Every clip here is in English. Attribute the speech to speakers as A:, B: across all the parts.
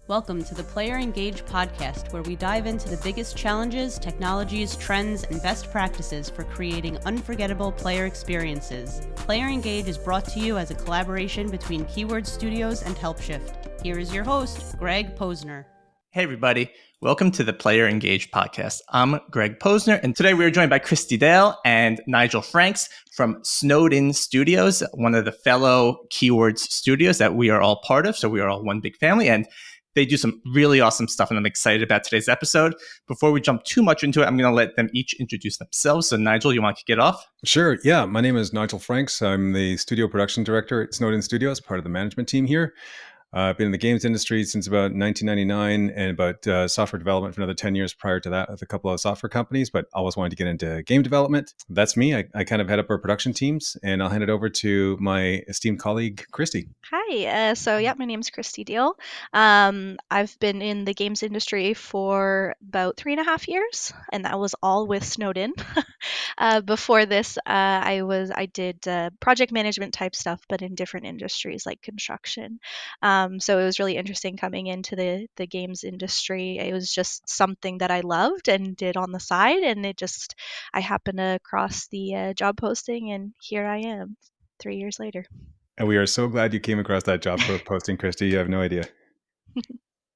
A: Welcome to the Player Engage podcast, where we dive into the biggest challenges, technologies, trends, and best practices for creating unforgettable player experiences. Player Engage is brought to you as a collaboration between Keyword Studios and Helpshift. Here is your host, Greg Posner.
B: Hey, everybody. Welcome to the Player Engage podcast. I'm Greg Posner, and today we are joined by Christy Dale and Nigel Franks from Snowed-In Studios, one of the fellow Keywords studios that we are all part of. So we are all one big family, and they do some really awesome stuff, and I'm excited about today's episode. Before we jump too much into it, I'm going to let them each introduce themselves. So Nigel, you want to kick it off?
C: Sure. Yeah. My name is Nigel Franks. I'm the studio production director at Snowed-In Studios, part of the management team here. I've been in the games industry since about 1999 and about software development for another 10 years prior to that with a couple of software companies, but always wanted to get into game development. That's me. I kind of head up our production teams, and I'll hand it over to my esteemed colleague, Christy.
D: Hi. My name's Christy Deal. I've been in the games industry for about 3.5 years, and that was all with Snowed-In. Before this, I did project management type stuff, but in different industries like construction. So it was really interesting coming into the games industry. It was just something that I loved and did on the side, and I happened to cross the job posting, and here I am 3 years later.
C: And we are so glad you came across that job posting, Christy. You have no idea.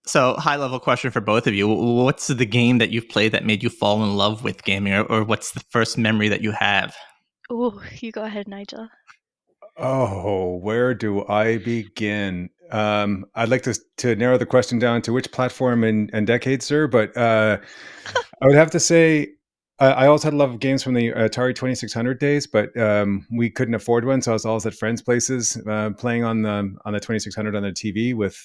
B: So, high-level question for both of you. What's the game that you've played that made you fall in love with gaming, or what's the first memory that you have?
D: Oh, you go ahead, Nigel.
C: Oh, where do I begin? I'd like to narrow the question down to which platform and decade, sir. But I would have to say I always had a love of games from the Atari 2600 days, but we couldn't afford one, so I was always at friends' places playing on the 2600 on the TV with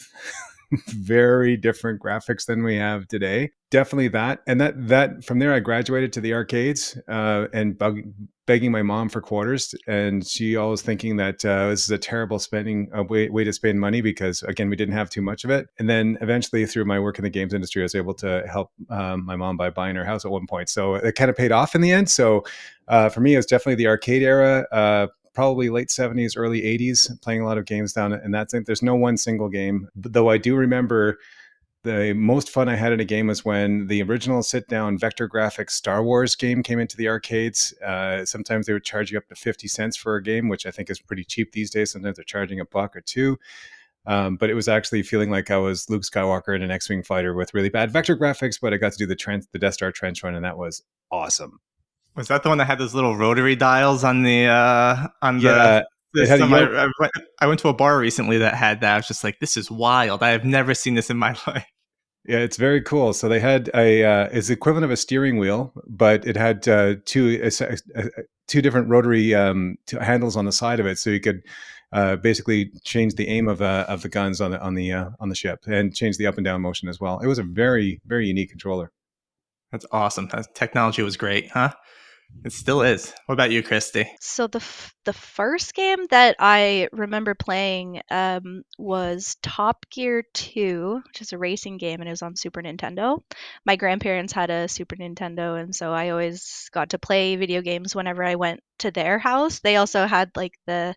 C: very different graphics than we have today. Definitely that, and that from there I graduated to the arcades and begging my mom for quarters, and she always thinking that this is a terrible way to spend money because again we didn't have too much of it. And then eventually through my work in the games industry, I was able to help my mom by buying her house at one point. So it kind of paid off in the end. So for me, it was definitely the arcade era. Probably late 70s, early 80s, playing a lot of games down in that thing. There's no one single game, though I do remember the most fun I had in a game was when the original sit-down vector graphics Star Wars game came into the arcades. Sometimes they would charge you up to 50 cents for a game, which I think is pretty cheap these days. Sometimes they're charging $1 or $2. But it was actually feeling like I was Luke Skywalker in an X-Wing fighter with really bad vector graphics, but I got to do the Death Star trench run, and that was awesome.
B: Was that the one that had those little rotary dials on the
C: It had
B: I went to a bar recently that had that. I was just like, this is wild. I have never seen this in my life.
C: Yeah, it's very cool. So they had it's the equivalent of a steering wheel, but it had two different rotary handles on the side of it, so you could basically change the aim of the guns on the ship and change the up and down motion as well. It was a very, very unique controller.
B: That's awesome. That technology was great, huh? It still is. What about you, Christy?
D: So the first game that I remember playing was Top Gear 2, which is a racing game, and it was on Super Nintendo. My grandparents had a Super Nintendo, and so I always got to play video games whenever I went to their house. They also had like the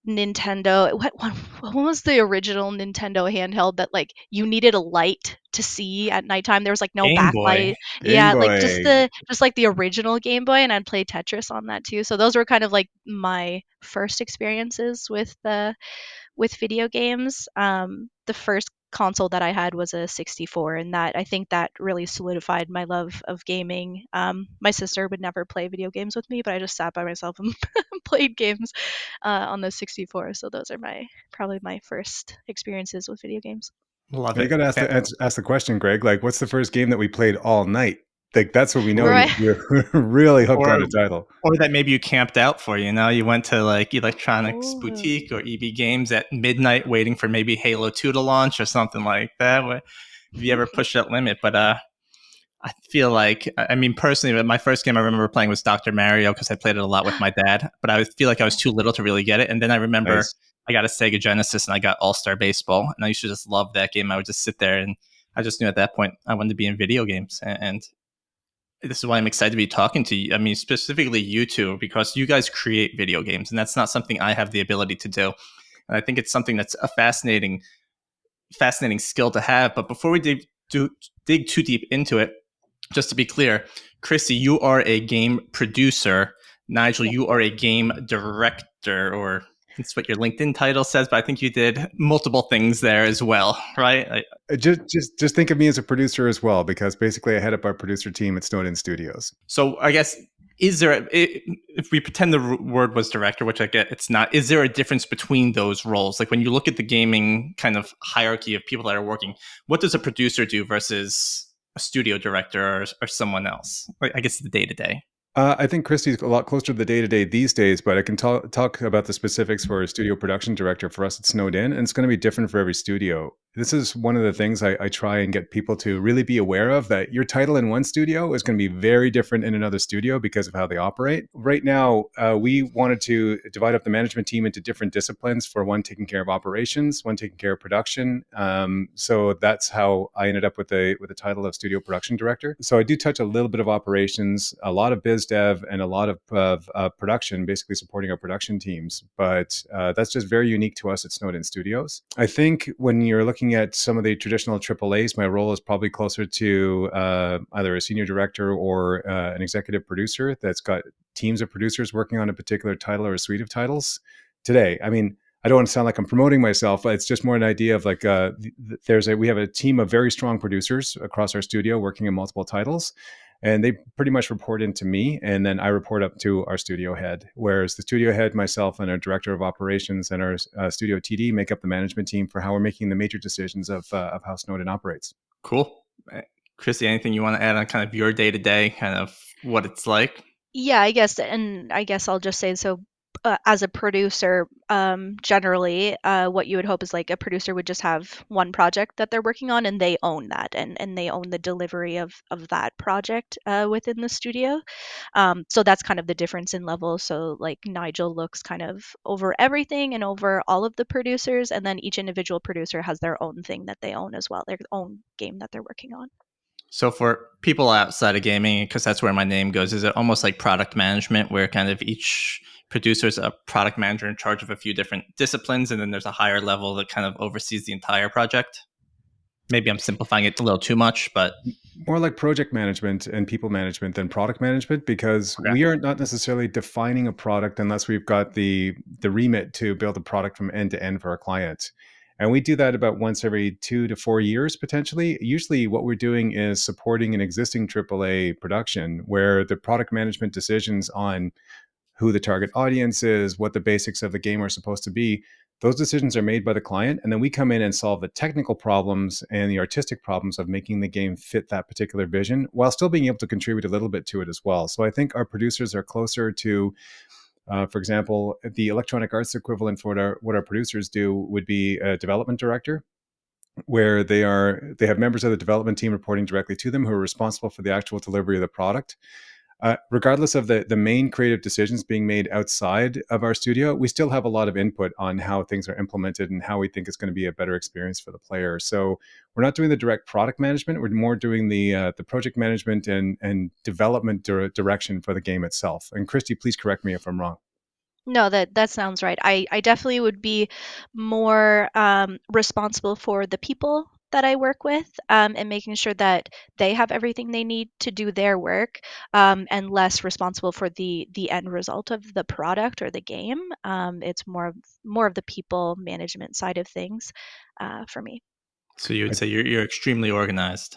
D: Nintendo. What was the original Nintendo handheld that like you needed a light to see at nighttime? There was like no
B: Game Boy.
D: backlight. Yeah, like just like the original Game Boy, and I'd play Tetris on that too. So those were kind of like my first experiences with video games. The first console that I had was a 64, and I think that really solidified my love of gaming. My sister would never play video games with me, but I just sat by myself and played games on the 64. So those are probably my first experiences with video games.
B: Love
C: You
B: it.
C: got to ask the question, Greg. Like, what's the first game that we played all night? Like, that's what we know
D: Right.
C: you're really hooked on a title.
B: Or that maybe you camped out for, you went to like Electronics
D: Oh.
B: Boutique or EB Games at midnight waiting for maybe Halo 2 to launch or something like that. Have you ever pushed that limit? But I feel like, I mean, personally, my first game I remember playing was Dr. Mario because I played it a lot with my dad, but I feel like I was too little to really get it. And then I remember
C: Nice.
B: I got a Sega Genesis and I got All-Star Baseball, and I used to just love that game. I would just sit there, and I just knew at that point I wanted to be in video games. And this is why I'm excited to be talking to you. I mean, specifically you two, because you guys create video games, and that's not something I have the ability to do. And I think it's something that's a fascinating fascinating skill to have. But before we dig too deep into it, just to be clear, Christy, you are a game producer. Nigel, you are a game director, or that's what your LinkedIn title says, but I think you did multiple things there as well, right?
C: Just think of me as a producer as well, because basically I head up our producer team at Snowden Studios.
B: So I guess, if we pretend the word was director, which I get it's not, is there a difference between those roles? Like when you look at the gaming kind of hierarchy of people that are working, what does a producer do versus a studio director or someone else? Like, I guess the day to day.
C: I think Christy's a lot closer to the day-to-day these days, but I can talk about the specifics for a studio production director for us at Snowed In, and it's going to be different for every studio. This is one of the things I try and get people to really be aware of, that your title in one studio is going to be very different in another studio because of how they operate. Right now, we wanted to divide up the management team into different disciplines, for one taking care of operations, one taking care of production. So that's how I ended up with the title of studio production director. So I do touch a little bit of operations, a lot of biz dev, and a lot of production, basically supporting our production teams. But that's just very unique to us at Snowden Studios. I think when you're looking at some of the traditional AAAs, my role is probably closer to either a senior director or an executive producer that's got teams of producers working on a particular title or a suite of titles. Today, I mean, I don't want to sound like I'm promoting myself, but it's just more an idea of like we have a team of very strong producers across our studio working on multiple titles, and they pretty much report into me, and then I report up to our studio head. Whereas the studio head, myself, and our director of operations and our studio TD make up the management team for how we're making the major decisions of how Snowden operates.
B: Cool. Chrissy, anything you want to add on kind of your day to day, kind of what it's like?
D: Yeah, I guess, and I guess I'll just say so. As a producer, generally, what you would hope is like a producer would just have one project that they're working on, and they own that, and they own the delivery of that project within the studio. So that's kind of the difference in level. So like Nigel looks kind of over everything and over all of the producers, and then each individual producer has their own thing that they own as well, their own game that they're working on.
B: So for people outside of gaming, because that's where my name goes, is it almost like product management, where kind of each producer is a product manager in charge of a few different disciplines, and then there's a higher level that kind of oversees the entire project? Maybe I'm simplifying it a little too much, but
C: More like project management and people management than product management, because
B: okay.
C: we are not necessarily defining a product unless we've got the remit to build a product from end to end for our clients. And we do that about once every 2 to 4 years, potentially. Usually what we're doing is supporting an existing AAA production where the product management decisions on who the target audience is, what the basics of the game are supposed to be, those decisions are made by the client. And then we come in and solve the technical problems and the artistic problems of making the game fit that particular vision, while still being able to contribute a little bit to it as well. So I think our producers are closer to, for example, the electronic arts equivalent for what our producers do would be a development director, where they have members of the development team reporting directly to them who are responsible for the actual delivery of the product. Regardless of the main creative decisions being made outside of our studio, we still have a lot of input on how things are implemented and how we think it's going to be a better experience for the player. So we're not doing the direct product management; we're more doing the project management and development direction for the game itself. And Christy, please correct me if I'm wrong.
D: No, that sounds right. I definitely would be more responsible for the people that I work with, and making sure that they have everything they need to do their work, and less responsible for the end result of the product or the game. It's more of the people management side of things for me.
B: So you would say you're extremely organized.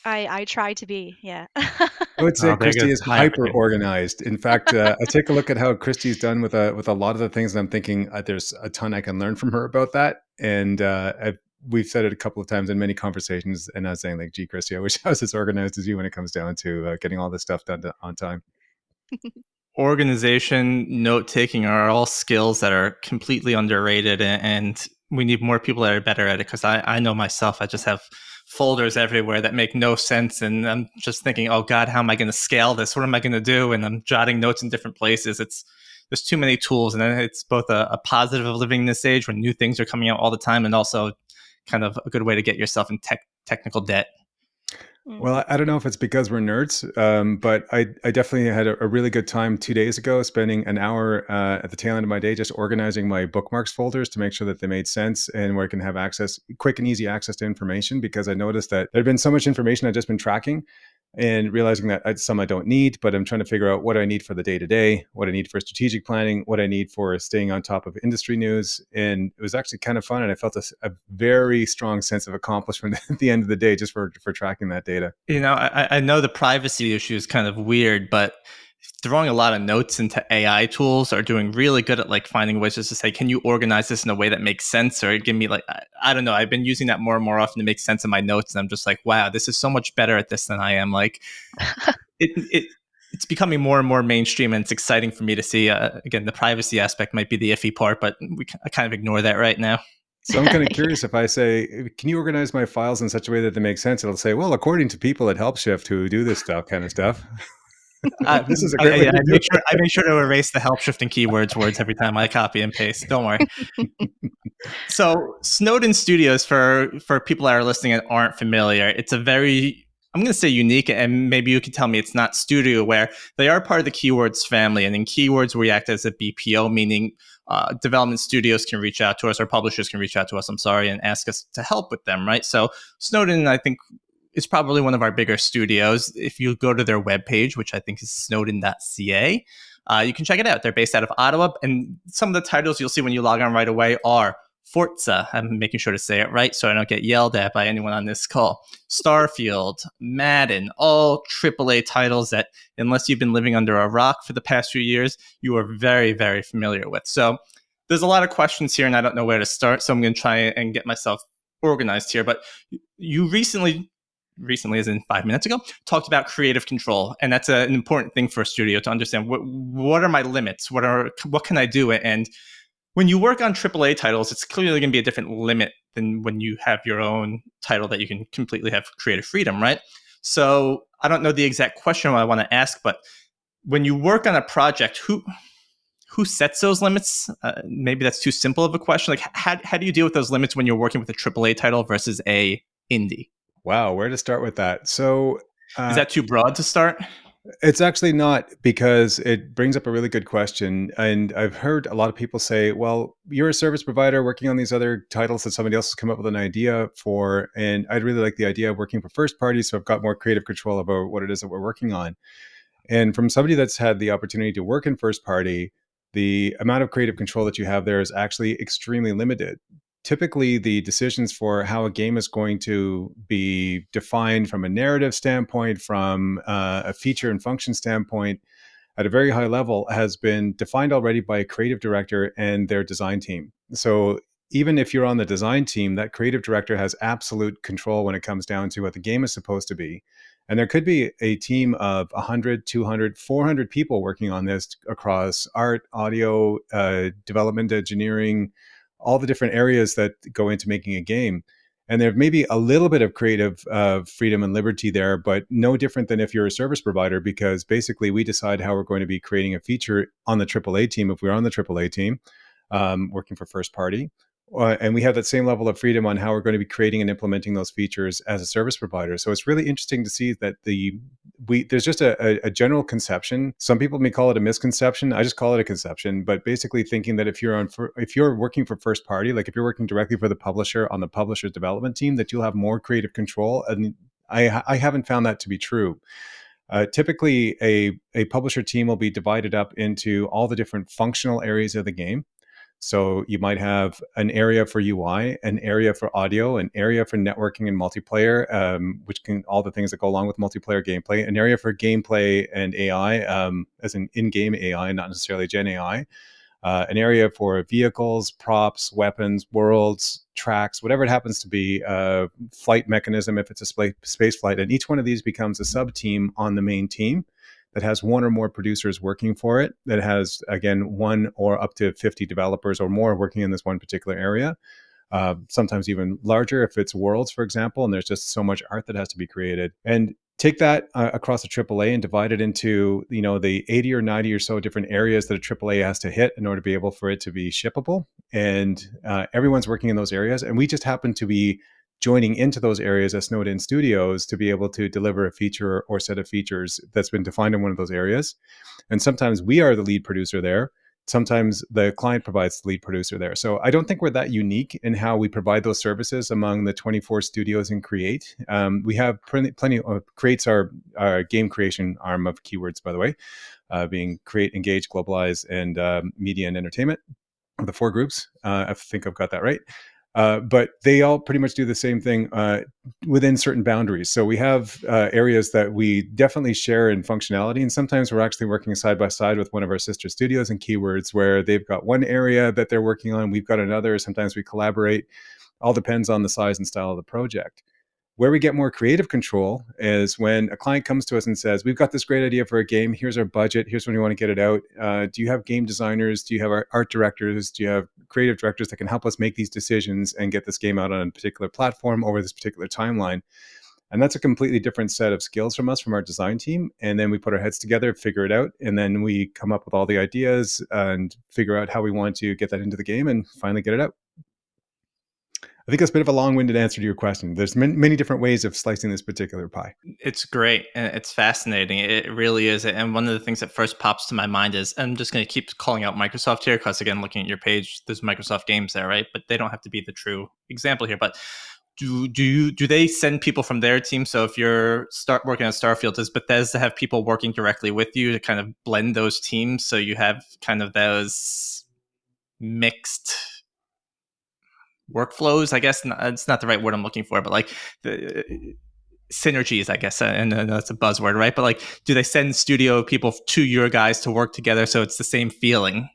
D: I try to be, yeah.
C: I would say
B: Oh, there
C: Christy
B: goes
C: is
B: my
C: hyper
B: opportunity.
C: organized. In fact, I take a look at how Christy's done with a lot of the things, and I'm thinking there's a ton I can learn from her about that. And we've said it a couple of times in many conversations, and I was saying like, "Gee, Christy, I wish I was as organized as you when it comes down to getting all this stuff done on time."
B: Organization, note taking are all skills that are completely underrated, and we need more people that are better at it. Because I know myself, I just have folders everywhere that make no sense, and I'm just thinking, oh God, how am I going to scale this? What am I going to do? And I'm jotting notes in different places. There's too many tools, and then it's both a positive of living in this age when new things are coming out all the time, and also kind of a good way to get yourself in technical debt.
C: Well, I don't know if it's because we're nerds, but I definitely had a really good time 2 days ago, spending an hour at the tail end of my day just organizing my bookmarks folders to make sure that they made sense and where I can have access, quick and easy access to information, because I noticed that there had been so much information I'd just been tracking and realizing that some I don't need, but I'm trying to figure out what I need for the day to day, what I need for strategic planning, what I need for staying on top of industry news. And it was actually kind of fun. And I felt a very strong sense of accomplishment at the end of the day just for tracking that data.
B: I know the privacy issue is kind of weird, but throwing a lot of notes into AI tools are doing really good at like finding ways just to say, can you organize this in a way that makes sense? Or give me like, I don't know. I've been using that more and more often to make sense of my notes. And I'm just like, wow, this is so much better at this than I am. Like it's becoming more and more mainstream, and it's exciting for me to see. Again, the privacy aspect might be the iffy part, but I kind of ignore that right now.
C: So I'm kind of curious, if I say, can you organize my files in such a way that they make sense? It'll say, well, according to people at Helpshift who do this stuff kind of stuff. This is a great way to do it.
B: I make sure to erase the help shift and keywords words every time I copy and paste. Don't worry. So Snowden Studios, for people that are listening and aren't familiar, it's a very, I'm going to say unique, and maybe you could tell me it's not studio, where they are part of the Keywords family. And in Keywords, we act as a BPO, meaning development studios can reach out to us, or publishers can reach out to us, and ask us to help with them, right? So Snowden, I think, is probably one of our bigger studios. If you go to their webpage, which I think is snowden.ca, you can check it out. They're based out of Ottawa, and some of the titles you'll see when you log on right away are Forza. I'm making sure to say it right so I don't get yelled at by anyone on this call. Starfield, Madden, all AAA titles that, unless you've been living under a rock for the past few years, you are very, very familiar with. So there's a lot of questions here, and I don't know where to start. So I'm going to try and get myself organized here. But you recently as in 5 minutes ago, talked about creative control. And that's an important thing for a studio to understand. What are my limits? What can I do? And when you work on AAA titles, it's clearly going to be a different limit than when you have your own title that you can completely have creative freedom, right? So I don't know the exact question I want to ask, but when you work on a project, who sets those limits? Maybe that's too simple of a question. Like, how do you deal with those limits when you're working with a AAA title versus a indie?
C: Wow, where to start with that? So
B: is that too broad to start?
C: It's actually not, because it brings up a really good question. And I've heard a lot of people say, well, you're a service provider working on these other titles that somebody else has come up with an idea for. And I'd really like the idea of working for first party, so I've got more creative control over what it is that we're working on. And from somebody that's had the opportunity to work in first party, the amount of creative control that you have there is actually extremely limited. Typically, the decisions for how a game is going to be defined from a narrative standpoint, from a feature and function standpoint, at a very high level, has been defined already by a creative director and their design team. So even if you're on the design team, that creative director has absolute control when it comes down to what the game is supposed to be. And there could be a team of 100, 200, 400 people working on this across art, audio, development, engineering, all the different areas that go into making a game. And there may be a little bit of creative freedom and liberty there, but no different than if you're a service provider, because basically we decide how we're going to be creating a feature on the AAA team, if we're on the AAA team, working for first party. And we have that same level of freedom on how we're going to be creating and implementing those features as a service provider. So it's really interesting to see that there's just a general conception. Some people may call it a misconception. I just call it a conception. But basically thinking that if you're working for first party, like if you're working directly for the publisher on the publisher's development team, that you'll have more creative control. And I haven't found that to be true. Typically, a publisher team will be divided up into all the different functional areas of the game. So you might have an area for UI, an area for audio, an area for networking and multiplayer, which can all the things that go along with multiplayer gameplay, an area for gameplay and AI, as an in-game AI, not necessarily Gen AI, an area for vehicles, props, weapons, worlds, tracks, whatever it happens to be, flight mechanism if it's a space flight. And each one of these becomes a sub-team on the main team that has one or more producers working for it, that has, again, one or up to 50 developers or more working in this one particular area. Sometimes even larger if it's worlds, for example, and there's just so much art that has to be created. And take that across a AAA and divide it into, the 80 or 90 or so different areas that a AAA has to hit in order to be able for it to be shippable. And everyone's working in those areas. And we just happen to be joining into those areas as Snowed In Studios to be able to deliver a feature or set of features that's been defined in one of those areas. And sometimes we are the lead producer there. Sometimes the client provides the lead producer there. So I don't think we're that unique in how we provide those services among the 24 studios in Create. We have plenty of Create's our game creation arm of Keywords, by the way, being Create, Engage, Globalize, and Media and Entertainment, the 4 groups. I think I've got that right. But they all pretty much do the same thing within certain boundaries. So we have areas that we definitely share in functionality, and sometimes we're actually working side by side with one of our sister studios in Keywords, where they've got one area that they're working on, we've got another. Sometimes we collaborate. All depends on the size and style of the project. Where we get more creative control is when a client comes to us and says, we've got this great idea for a game. Here's our budget. Here's when we want to get it out. Do you have game designers? Do you have art directors? Do you have creative directors that can help us make these decisions and get this game out on a particular platform over this particular timeline? And that's a completely different set of skills from us, from our design team. And then we put our heads together, figure it out, and then we come up with all the ideas and figure out how we want to get that into the game and finally get it out. I think that's a bit of a long-winded answer to your question. There's many different ways of slicing this particular pie.
B: It's great and it's fascinating. It really is. And one of the things that first pops to my mind is, I'm just going to keep calling out Microsoft here because, again, looking at your page, there's Microsoft games there, right? But they don't have to be the true example here. But do they send people from their team? So if you're start working on Starfield, does Bethesda have people working directly with you to kind of blend those teams so you have kind of those mixed workflows? I guess it's not the right word I'm looking for, but like the synergies, I guess, and that's a buzzword, right? But like, do they send studio people to your guys to work together so it's the same feeling?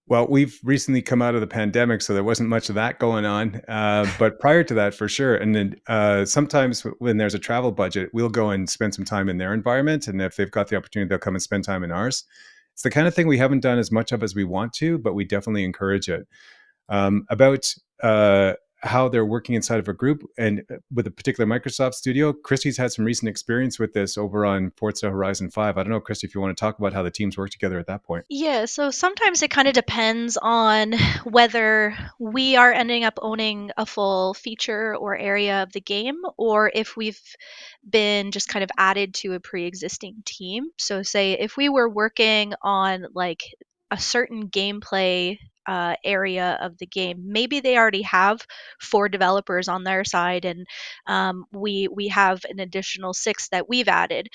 C: Well, we've recently come out of the pandemic, so there wasn't much of that going on. But prior to that, for sure. And then sometimes when there's a travel budget, we'll go and spend some time in their environment. And if they've got the opportunity, they'll come and spend time in ours. It's the kind of thing we haven't done as much of as we want to, but we definitely encourage it. About how they're working inside of a group and with a particular Microsoft studio, Christy's had some recent experience with this over on Forza Horizon 5. I don't know, Christy, if you want to talk about how the teams work together at that point.
D: Yeah, so sometimes it kind of depends on whether we are ending up owning a full feature or area of the game, or if we've been just kind of added to a pre-existing team. So say if we were working on like a certain gameplay area of the game, maybe they already have 4 developers on their side, and we have an additional 6 that we've added.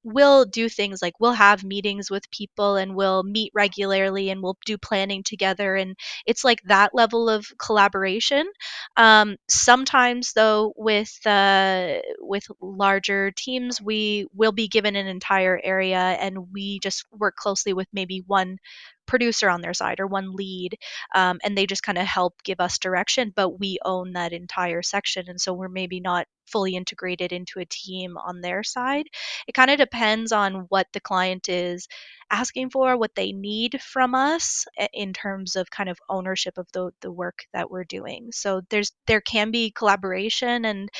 D: We'll do things like we'll have meetings with people and we'll meet regularly and we'll do planning together, and it's like that level of collaboration. Sometimes though with larger teams, we will be given an entire area and we just work closely with maybe one producer on their side or one lead, and they just kind of help give us direction, but we own that entire section, and so we're maybe not fully integrated into a team on their side. It kind of depends on what the client is asking for, what they need from us in terms of kind of ownership of the work that we're doing. So there can be collaboration and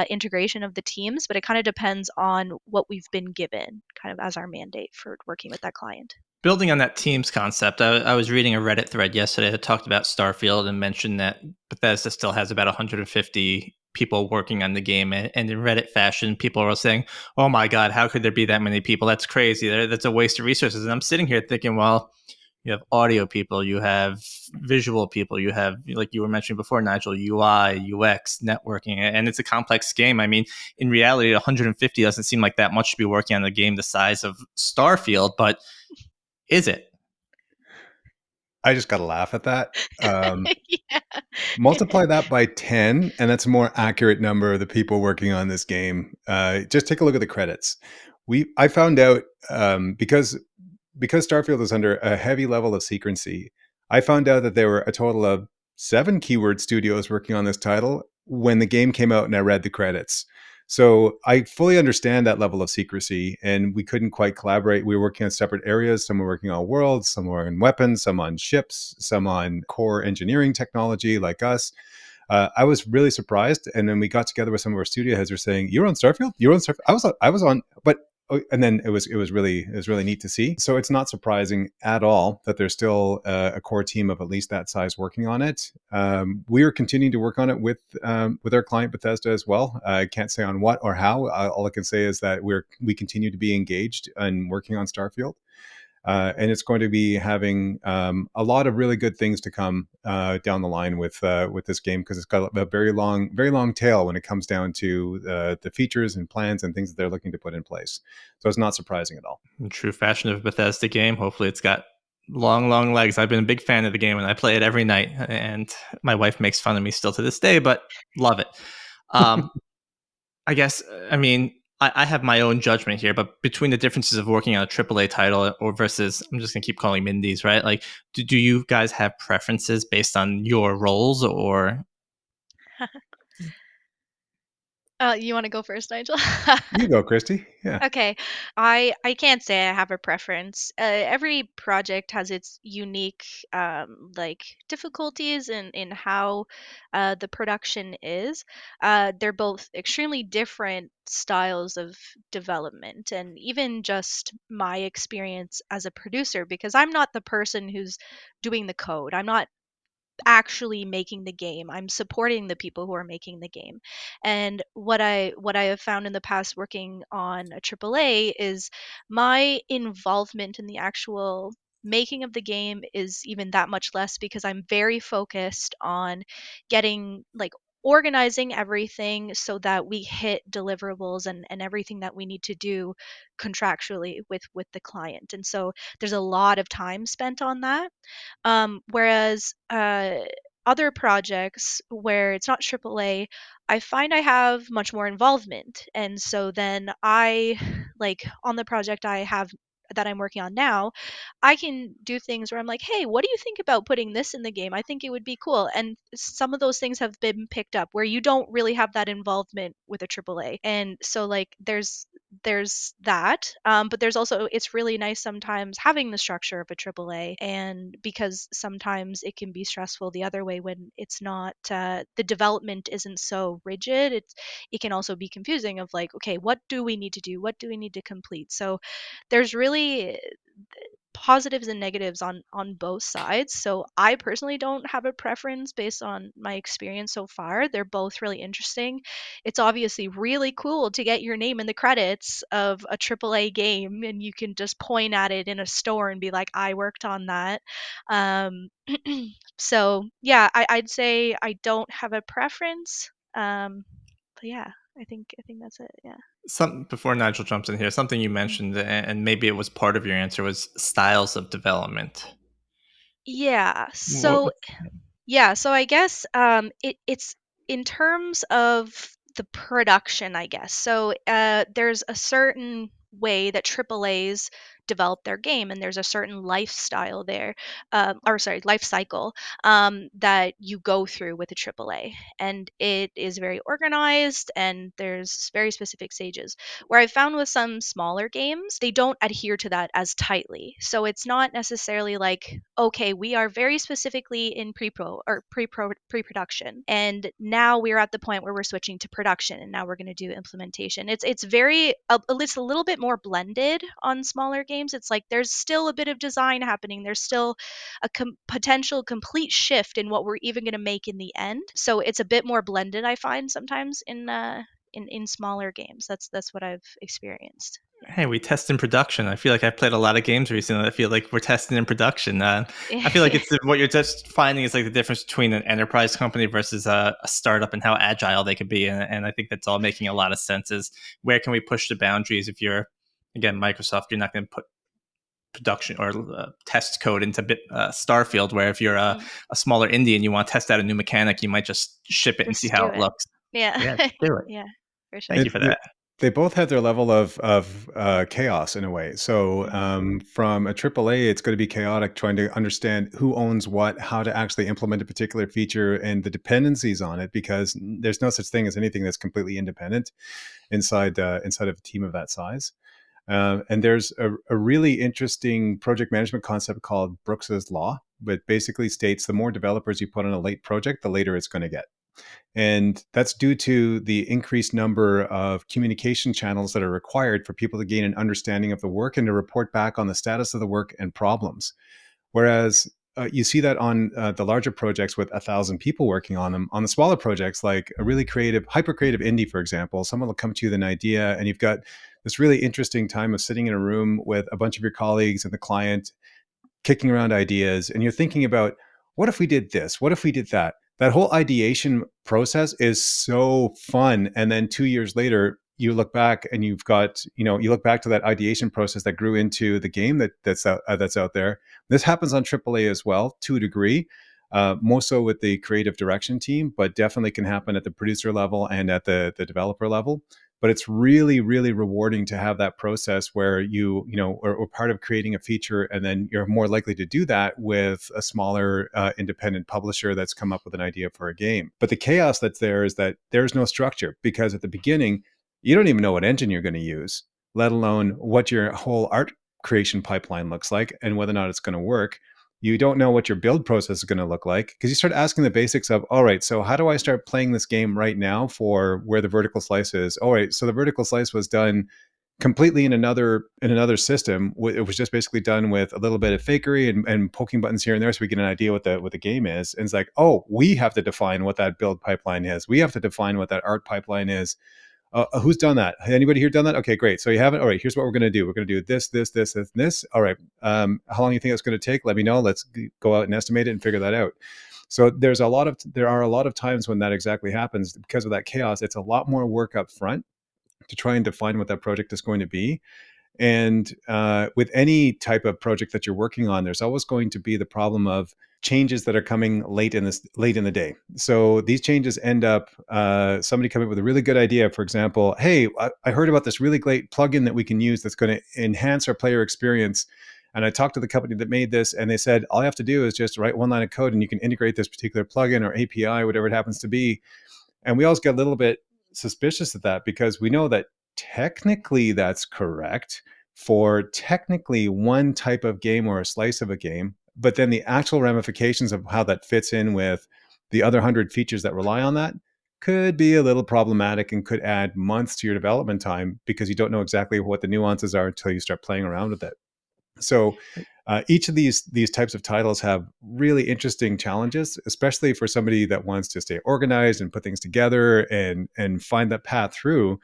D: integration of the teams, but it kind of depends on what we've been given kind of as our mandate for working with that client.
B: Building on that teams concept, I was reading a Reddit thread yesterday that talked about Starfield and mentioned that Bethesda still has about 150 people working on the game. And in Reddit fashion, people were saying, oh my God, how could there be that many people? That's crazy. That's a waste of resources. And I'm sitting here thinking, well, you have audio people, you have visual people, you have, like you were mentioning before, Nigel, UI, UX, networking, and it's a complex game. I mean, in reality, 150 doesn't seem like that much to be working on a game the size of Starfield, but is it?
C: I just got to laugh at that.
D: Yeah.
C: Multiply that by 10, and that's a more accurate number of the people working on this game. Just take a look at the credits. I found out because Starfield is under a heavy level of secrecy. I found out that there were a total of 7 keyword studios working on this title when the game came out, and I read the credits. So I fully understand that level of secrecy, and we couldn't quite collaborate. We were working on separate areas. Some were working on worlds, some were on weapons, some on ships, some on core engineering technology like us. I was really surprised. And then we got together with some of our studio heads who were saying, you're on Starfield? You're on Starfield? I was on, but and then it was really neat to see. So it's not surprising at all that there's still a core team of at least that size working on it. We are continuing to work on it with our client Bethesda as well. I can't say on what or how. All I can say is that we continue to be engaged and working on Starfield. And it's going to be having a lot of really good things to come down the line with this game, because it's got a very long tail when it comes down to the features and plans and things that they're looking to put in place. So it's not surprising at all.
B: In true fashion of a Bethesda game, hopefully it's got long legs. I've been a big fan of the game and I play it every night, and my wife makes fun of me still to this day, but love it. I guess, I mean, I have my own judgment here, but between the differences of working on a AAA title or versus, I'm just going to keep calling them indies, right? Like, do you guys have preferences based on your roles, or?
D: You want to go first, Nigel?
C: You go, Christy. Yeah.
D: Okay, I can't say I have a preference. Every project has its unique like difficulties in how the production is. They're both extremely different styles of development, and even just my experience as a producer, because I'm not the person who's doing the code. I'm not actually making the game. I'm supporting the people who are making the game. And what I have found in the past working on a AAA is my involvement in the actual making of the game is even that much less, because I'm very focused on getting like organizing everything so that we hit deliverables and everything that we need to do contractually with the client. And so there's a lot of time spent on that. Whereas other projects where it's not AAA, I find I have much more involvement. And so then I, like on the project I have that I'm working on now, I can do things where I'm like, hey, what do you think about putting this in the game? I think it would be cool. And some of those things have been picked up where you don't really have that involvement with a AAA. And so like there's that, but there's also, it's really nice sometimes having the structure of a AAA, and because sometimes it can be stressful the other way when it's not the development isn't so rigid. It can also be confusing of like, okay, what do we need to do, what do we need to complete? So there's really positives and negatives on both sides. So I personally don't have a preference based on my experience so far. They're both really interesting. It's obviously really cool to get your name in the credits of a AAA game, and you can just point at it in a store and be like, I worked on that. Um, so yeah, I'd say I don't have a preference. But yeah, I think that's it. Yeah.
B: Some before Nigel jumps in here, something you mentioned, and maybe it was part of your answer, was styles of development.
D: Yeah.
B: What,
D: So
B: what
D: yeah, so I guess it's in terms of the production, I guess. So there's a certain way that AAA's develop their game, and there's a certain lifestyle there, or sorry, life cycle that you go through with a AAA, and it is very organized, and there's very specific stages. Where I found with some smaller games, they don't adhere to that as tightly. So it's not necessarily like, okay, we are very specifically in pre-production, and now we're at the point where we're switching to production, and now we're going to do implementation. It's very it's a little bit more blended on smaller games. It's like there's still a bit of design happening. There's still a potential complete shift in what we're even going to make in the end. So it's a bit more blended, I find sometimes in smaller games. That's what I've experienced.
B: Hey, we test in production. I feel like I've played a lot of games recently. I feel like we're testing in production. I feel like
D: Yeah.
B: it's what you're just finding is like the difference between an enterprise company versus a startup and how agile they could be. And I think that's all making a lot of sense. Is where can we push the boundaries? If you're, again, Microsoft, you're not going to put production or test code into Starfield. Where if you're
D: Mm,
B: a smaller indie and you want to test out a new mechanic, you might just ship it and see
D: just
B: how
D: do
B: it
D: it.
B: looks.
D: Yeah.
B: Yeah, do it.
D: Yeah, for
B: Thank
D: sure.
B: you for
C: They,
B: that.
C: they both have their level of chaos in a way. So
D: Mhm.
C: from a AAA, it's going to be chaotic trying to understand who owns what, how to actually implement a particular feature, and the dependencies on it, because there's no such thing as anything that's completely independent inside of a team of that size. And there's a really interesting project management concept called Brooks's Law, but basically states the more developers you put on a late project, the later it's going to get. And that's due to the increased number of communication channels that are required for people to gain an understanding of the work and to report back on the status of the work and problems. Whereas you see that on the larger projects with 1,000 people working on them. On the smaller projects, like a really creative, hyper creative indie, for example, someone will come to you with an idea, and you've got this really interesting time of sitting in a room with a bunch of your colleagues and the client, kicking around ideas, and you're thinking about, what if we did this? What if we did that? That whole ideation process is so fun. And then 2 years later, you look back and you've got, you look back to that ideation process that grew into the game that's out there. This happens on AAA as well, to a degree, more so with the creative direction team, but definitely can happen at the producer level and at the developer level. But it's really, really rewarding to have that process where or part of creating a feature, and then you're more likely to do that with a smaller independent publisher that's come up with an idea for a game. But the chaos that's there is that there's no structure, because at the beginning, you don't even know what engine you're going to use, let alone what your whole art creation pipeline looks like and whether or not it's going to work. You don't know what your build process is going to look like, because you start asking the basics of, all right, so how do I start playing this game right now for where the vertical slice is? All right, so the vertical slice was done completely in another system. It was just basically done with a little bit of fakery and poking buttons here and there, so we get an idea what the game is. And it's like, oh, we have to define what that build pipeline is. We have to define what that art pipeline is. Who's done that? Anybody here done that? Okay, great. So you haven't. All right, here's what we're going to do. We're going to do this, this, this, and this. All right. How long do you think it's going to take? Let me know. Let's go out and estimate it and figure that out. So there are a lot of times when that exactly happens. Because of that chaos, it's a lot more work up front to try and define what that project is going to be. And with any type of project that you're working on, there's always going to be the problem of changes that are coming late in the day. So these changes end up somebody coming up with a really good idea. For example, hey, I heard about this really great plugin that we can use that's going to enhance our player experience. And I talked to the company that made this, and they said, all you have to do is just write one line of code and you can integrate this particular plugin or API, whatever it happens to be. And we always get a little bit suspicious of that, because we know that technically that's correct for technically one type of game or a slice of a game, but then the actual ramifications of how that fits in with the other 100 features that rely on that could be a little problematic and could add months to your development time, because you don't know exactly what the nuances are until you start playing around with it. So each of these types of titles have really interesting challenges, especially for somebody that wants to stay organized and put things together and find that path through.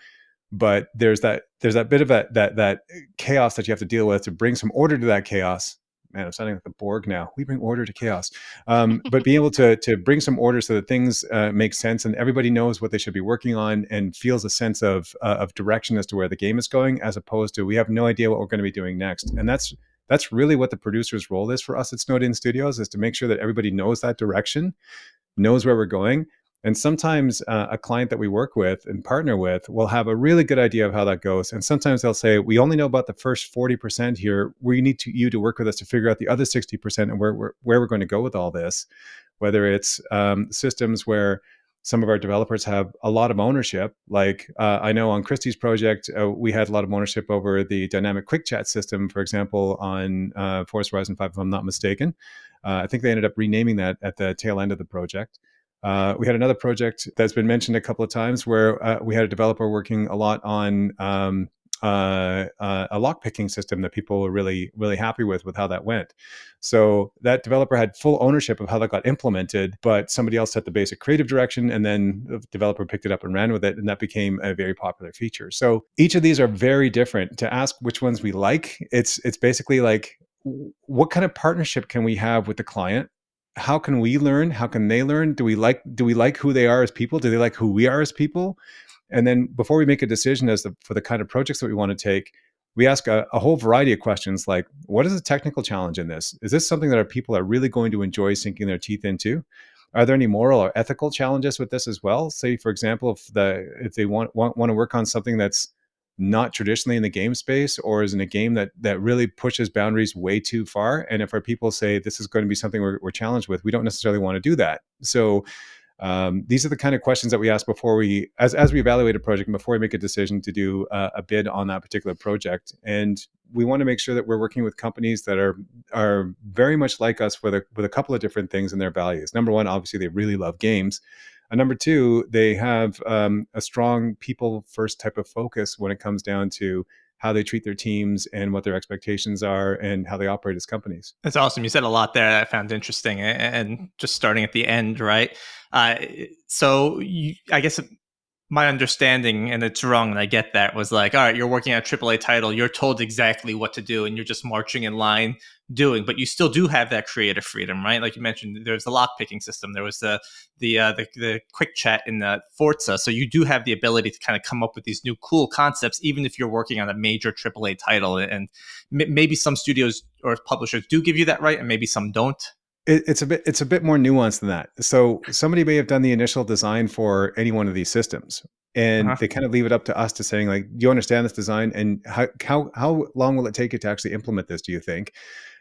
C: But there's that bit of that chaos that you have to deal with to bring some order to that chaos. Man, I'm sounding like the Borg now. We bring order to chaos, but being able to bring some order so that things make sense and everybody knows what they should be working on and feels a sense of direction as to where the game is going, as opposed to we have no idea what we're going to be doing next. And that's really what the producer's role is for us at Snowden Studios, is to make sure that everybody knows that direction, knows where we're going. And sometimes a client that we work with and partner with will have a really good idea of how that goes. And sometimes they'll say, we only know about the first 40% here. We need you to work with us to figure out the other 60% and where we're going to go with all this. Whether it's systems where some of our developers have a lot of ownership. Like I know on Christie's project, we had a lot of ownership over the dynamic quick chat system, for example, on Forza Horizon 5, if I'm not mistaken. I think they ended up renaming that at the tail end of the project. We had another project that's been mentioned a couple of times where we had a developer working a lot on a lock-picking system that people were really, really happy with how that went. So that developer had full ownership of how that got implemented, but somebody else set the basic creative direction, and then the developer picked it up and ran with it, and that became a very popular feature. So each of these are very different. To ask which ones we like, it's basically like, what kind of partnership can we have with the client? How can we learn? How can they learn? Do we like who they are as people? Do they like who we are as people? And then before we make a decision for the kind of projects that we want to take, we ask a whole variety of questions like, what is the technical challenge in this? Is this something that our people are really going to enjoy sinking their teeth into? Are there any moral or ethical challenges with this as well? Say, for example, if they want to work on something that's not traditionally in the game space, or is in a game that really pushes boundaries way too far. And if our people say this is going to be something we're challenged with, we don't necessarily want to do that. So these are the kind of questions that we ask before as we evaluate a project and before we make a decision to do a bid on that particular project. And we want to make sure that we're working with companies that are very much like us with a couple of different things in their values. Number one, obviously, they really love games. And number two, they have a strong people first type of focus when it comes down to how they treat their teams and what their expectations are and how they operate as companies.
B: That's awesome. You said a lot there that I found interesting, and just starting at the end, right? Uh, I guess my understanding, and it's wrong, and I get that, was like, all right, you're working on a AAA title, you're told exactly what to do, and you're just marching in line doing, but you still do have that creative freedom, right? Like you mentioned, there's the lock picking system, there was the quick chat in the Forza, so you do have the ability to kind of come up with these new cool concepts, even if you're working on a major AAA title, and maybe some studios or publishers do give you that right, and maybe some don't.
C: It's a bit more nuanced than that. So somebody may have done the initial design for any one of these systems, and
B: Uh-huh.
C: they kind of leave it up to us to saying like, do you understand this design, and how long will it take you to actually implement this, do you think?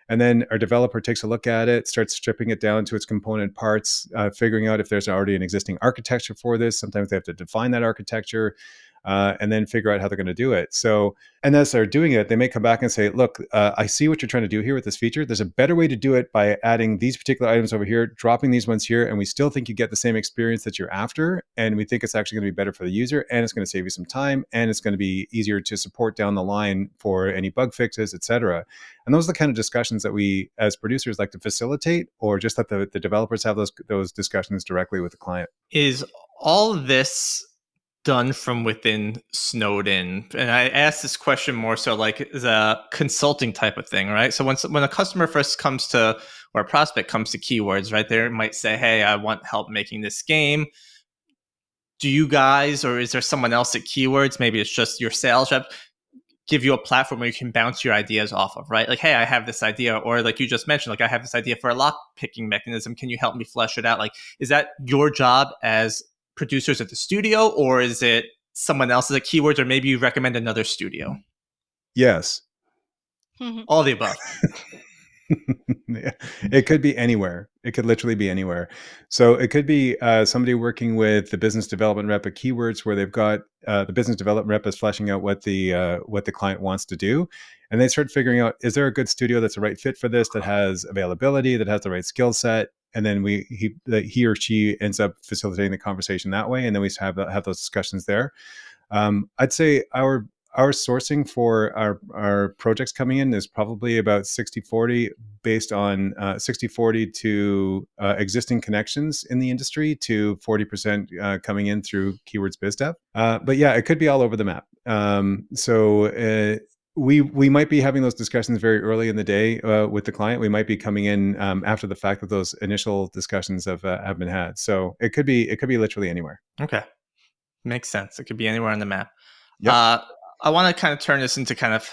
C: And then our developer takes a look at it, starts stripping it down to its component parts, figuring out if there's already an existing architecture for this. Sometimes they have to define that architecture, and then figure out how they're going to do it. So, and as they're doing it, they may come back and say, look, I see what you're trying to do here with this feature. There's a better way to do it by adding these particular items over here, dropping these ones here, and we still think you get the same experience that you're after. And we think it's actually going to be better for the user, and it's going to save you some time, and it's going to be easier to support down the line for any bug fixes, et cetera. And those are the kind of discussions that we, as producers, like to facilitate, or just let the developers have those discussions directly with the client.
B: Is all this done from within Snowden? And I asked this question more so like as a consulting type of thing, right? So when a customer first comes to, or a prospect comes to Keywords, right, they might say, hey, I want help making this game. Do you guys, or is there someone else at Keywords, maybe it's just your sales rep, give you a platform where you can bounce your ideas off of, right? Like, hey, I have this idea, or like you just mentioned, like I have this idea for a lock picking mechanism. Can you help me flesh it out? Like, is that your job as producers at the studio, or is it someone else's at Keywords, or maybe you recommend another studio?
C: Yes.
B: All the above.
C: Yeah. It could be anywhere. It could literally be anywhere. So it could be somebody working with the business development rep at Keywords, where they've got the business development rep is fleshing out what the client wants to do, and they start figuring out, is there a good studio that's the right fit for this, that has availability, that has the right skill set, and then he or she ends up facilitating the conversation that way, and then we have those discussions there. I'd say our sourcing for our projects coming in is probably about 60-40, based on 60-40 to existing connections in the industry, to 40% coming in through Keywords BizDev. But yeah, it could be all over the map. We might be having those discussions very early in the day with the client. We might be coming in after the fact that those initial discussions have been had. So it could be literally anywhere.
B: Okay. Makes sense. It could be anywhere on the map.
C: Yep.
B: I want to kind of turn this into kind of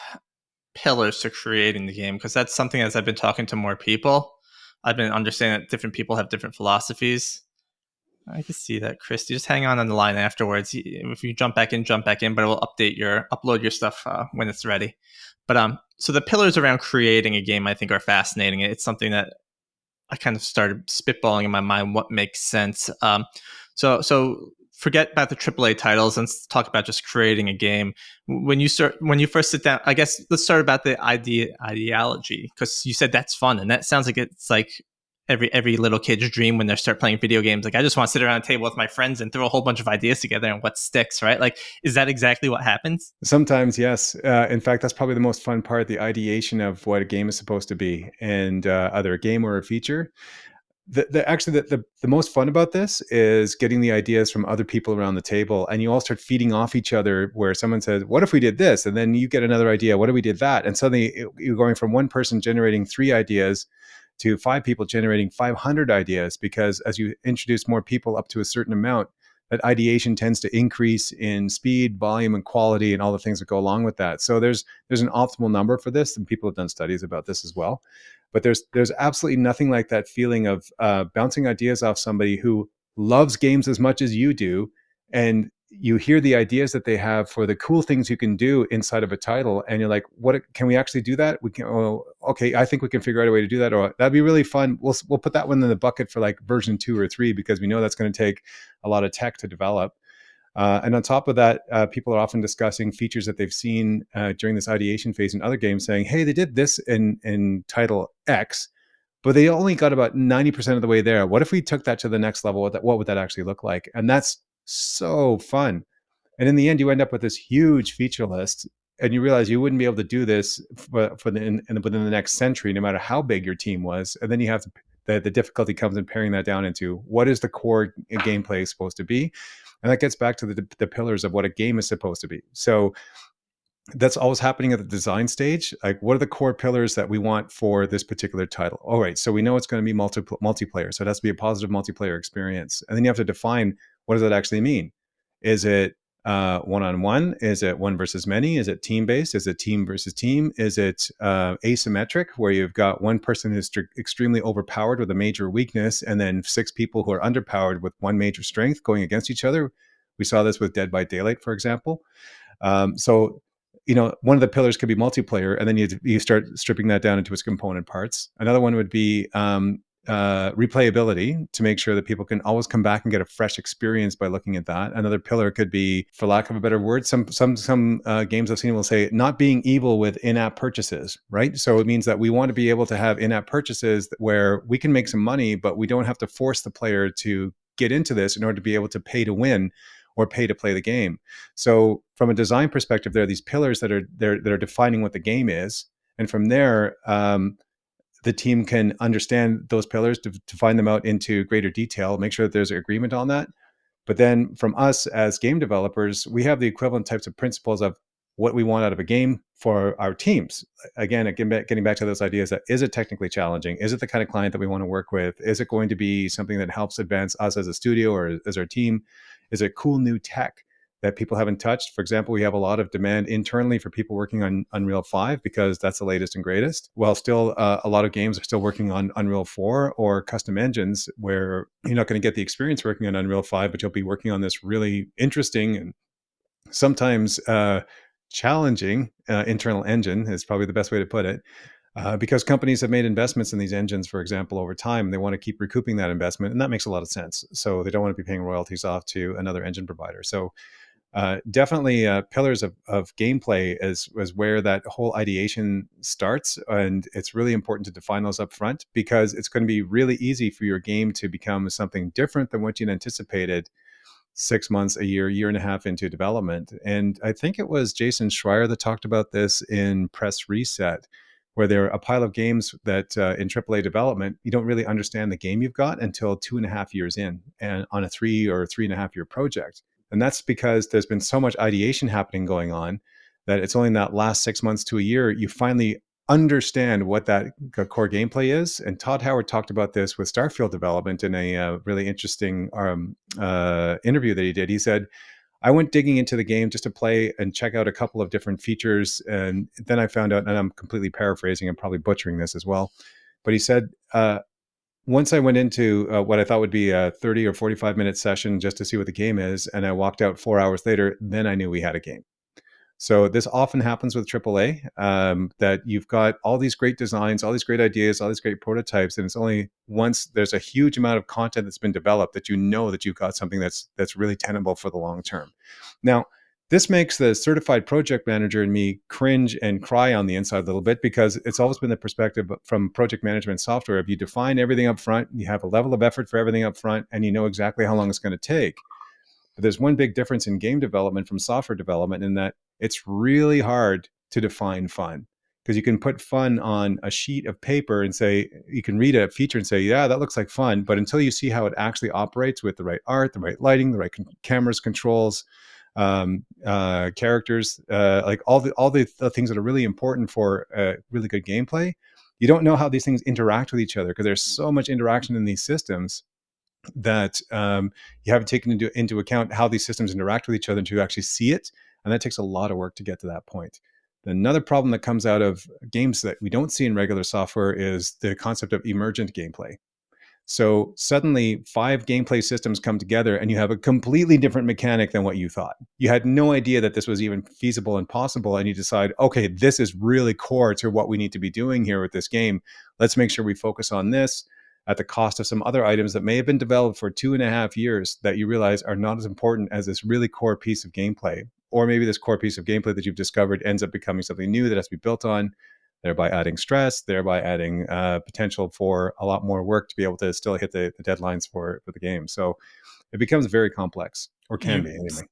B: pillars to creating the game, because that's something, as I've been talking to more people, I've been understanding that different people have different philosophies. I can see that, Chris. You just hang on the line afterwards. If you jump back in, but it will upload your stuff when it's ready. But so the pillars around creating a game, I think, are fascinating. It's something that I kind of started spitballing in my mind what makes sense. So forget about the AAA titles and let's talk about just creating a game. When you first sit down, I guess let's start about the ideology, because you said that's fun, and that sounds like it's like every little kid's dream when they start playing video games. Like, I just want to sit around a table with my friends and throw a whole bunch of ideas together and what sticks, right? Like, is that exactly what happens?
C: Sometimes, yes. In fact, that's probably the most fun part, the ideation of what a game is supposed to be, and either a game or a feature. The most fun about this is getting the ideas from other people around the table, and you all start feeding off each other, where someone says, what if we did this? And then you get another idea. What if we did that? And suddenly you're going from one person generating 3 ideas to 5 people generating 500 ideas, because as you introduce more people up to a certain amount, that ideation tends to increase in speed, volume, and quality, and all the things that go along with that. So there's an optimal number for this, and people have done studies about this as well. But there's absolutely nothing like that feeling of bouncing ideas off somebody who loves games as much as you do, and you hear the ideas that they have for the cool things you can do inside of a title, and you're like, "What can we actually do that? We can. Oh, okay, I think we can figure out a way to do that, or that'd be really fun. We'll put that one in the bucket for like version 2 or 3, because we know that's going to take a lot of tech to develop." And on top of that, people are often discussing features that they've seen during this ideation phase in other games, saying, "Hey, they did this in title X, but they only got about 90% of the way there. What if we took that to the next level? What would that actually look like? And that's so fun. And in the end, you end up with this huge feature list, and you realize you wouldn't be able to do this within the next century, no matter how big your team was. And then you have to, the difficulty comes in paring that down into what is the core gameplay supposed to be, and that gets back to the pillars of what a game is supposed to be. So that's always happening at the design stage. Like, what are the core pillars that we want for this particular title? All right, so we know it's going to be multiplayer, so it has to be a positive multiplayer experience. And then you have to define, what does that actually mean? Is it one-on-one? Is it one versus many? Is it team-based? Is it team versus team? Is it asymmetric, where you've got one person who's extremely overpowered with a major weakness, and then 6 people who are underpowered with one major strength going against each other? We saw this with Dead by Daylight, for example. So, one of the pillars could be multiplayer, and then you start stripping that down into its component parts. Another one would be replayability, to make sure that people can always come back and get a fresh experience by looking at that. Another pillar could be, for lack of a better word, some games I've seen will say, not being evil with in-app purchases, right? So it means that we want to be able to have in-app purchases where we can make some money, but we don't have to force the player to get into this in order to be able to pay to win or pay to play the game. So from a design perspective, there are these pillars that are defining what the game is, and from there, the team can understand those pillars to find them out into greater detail, make sure that there's agreement on that. But then from us as game developers, we have the equivalent types of principles of what we want out of a game for our teams. Again, getting back to those ideas that, is it technically challenging? Is it the kind of client that we want to work with? Is it going to be something that helps advance us as a studio or as our team? Is it cool new tech that people haven't touched? For example, we have a lot of demand internally for people working on Unreal 5 because that's the latest and greatest. While still a lot of games are still working on Unreal 4 or custom engines, where you're not going to get the experience working on Unreal 5, but you'll be working on this really interesting and sometimes challenging internal engine, is probably the best way to put it. Because companies have made investments in these engines, for example, over time, and they want to keep recouping that investment, and that makes a lot of sense. So they don't want to be paying royalties off to another engine provider. So definitely pillars of gameplay is where that whole ideation starts, and it's really important to define those up front, because it's going to be really easy for your game to become something different than what you'd anticipated 6 months, a year and a half into development. And I think it was Jason Schreier that talked about this in Press Reset, where there are a pile of games that in AAA development, you don't really understand the game you've got until 2.5 years in, and on a 3.5 year project. And that's because there's been so much ideation happening going on, that it's only in that last 6 months to a year you finally understand what that core gameplay is. And Todd Howard talked about this with Starfield development in a really interesting interview that he did. He said, I went digging into the game just to play and check out a couple of different features. And then I found out, and I'm completely paraphrasing and probably butchering this as well, but he said, once I went into what I thought would be a 30 or 45-minute session just to see what the game is, and I walked out 4 hours later, then I knew we had a game. So this often happens with AAA, that you've got all these great designs, all these great ideas, all these great prototypes, and it's only once there's a huge amount of content that's been developed that you know that you've got something that's really tenable for the long term. Now, this makes the certified project manager in me cringe and cry on the inside a little bit, because it's always been the perspective from project management software. If you define everything up front, you have a level of effort for everything up front, and you know exactly how long it's going to take. But there's one big difference in game development from software development, in that it's really hard to define fun, because you can put fun on a sheet of paper and say, you can read a feature and say, yeah, that looks like fun. But until you see how it actually operates with the right art, the right lighting, the right cameras, controls, characters, like all the things that are really important for really good gameplay, you don't know how these things interact with each other, because there's so much interaction in these systems that you haven't taken into account how these systems interact with each other to actually see it. And that takes a lot of work to get to that point. Another problem that comes out of games that we don't see in regular software is the concept of emergent gameplay. So suddenly 5 gameplay systems come together and you have a completely different mechanic than what you thought. You had no idea that this was even feasible and possible. And you decide, okay, this is really core to what we need to be doing here with this game. Let's make sure we focus on this at the cost of some other items that may have been developed for 2.5 years that you realize are not as important as this really core piece of gameplay. Or maybe this core piece of gameplay that you've discovered ends up becoming something new that has to be built on. thereby adding stress, thereby adding potential for a lot more work to be able to still hit the deadlines for the game. So it becomes very complex, or can be anyway.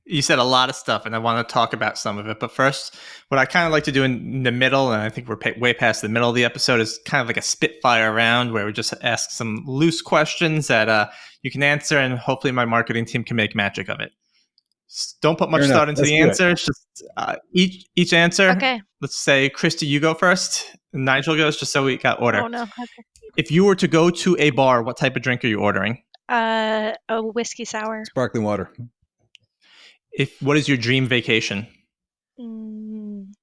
B: You said a lot of stuff, and I want to talk about some of it. But first, what I kind of like to do in the middle, and I think we're way past the middle of the episode, is kind of like a spitfire round where we just ask some loose questions that you can answer, and hopefully my marketing team can make magic of it. Don't put much
C: Fair enough.
B: thought into
C: Let's
B: the
C: do it.
B: answer. It's just each answer.
D: Okay.
B: Let's say, Christy, you go first. And Nigel goes, just so we got order.
D: Oh no. Okay.
B: If you were to go to a bar, what type of drink are you ordering?
D: A whiskey sour.
C: Sparkling water.
B: What is your dream vacation?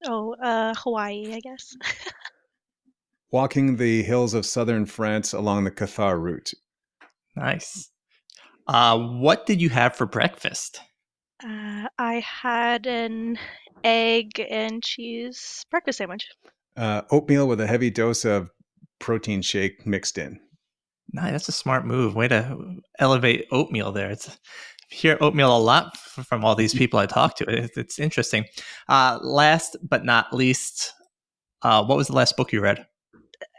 D: Hawaii, I guess.
C: Walking the hills of southern France along the Cathar route.
B: Nice. What did you have for breakfast?
D: I had an egg and cheese breakfast sandwich.
C: Oatmeal with a heavy dose of protein shake mixed in.
B: Nice, that's a smart move. Way to elevate oatmeal there. I hear oatmeal a lot from all these people I talk to. It's interesting. Last but not least, what was the last book you read?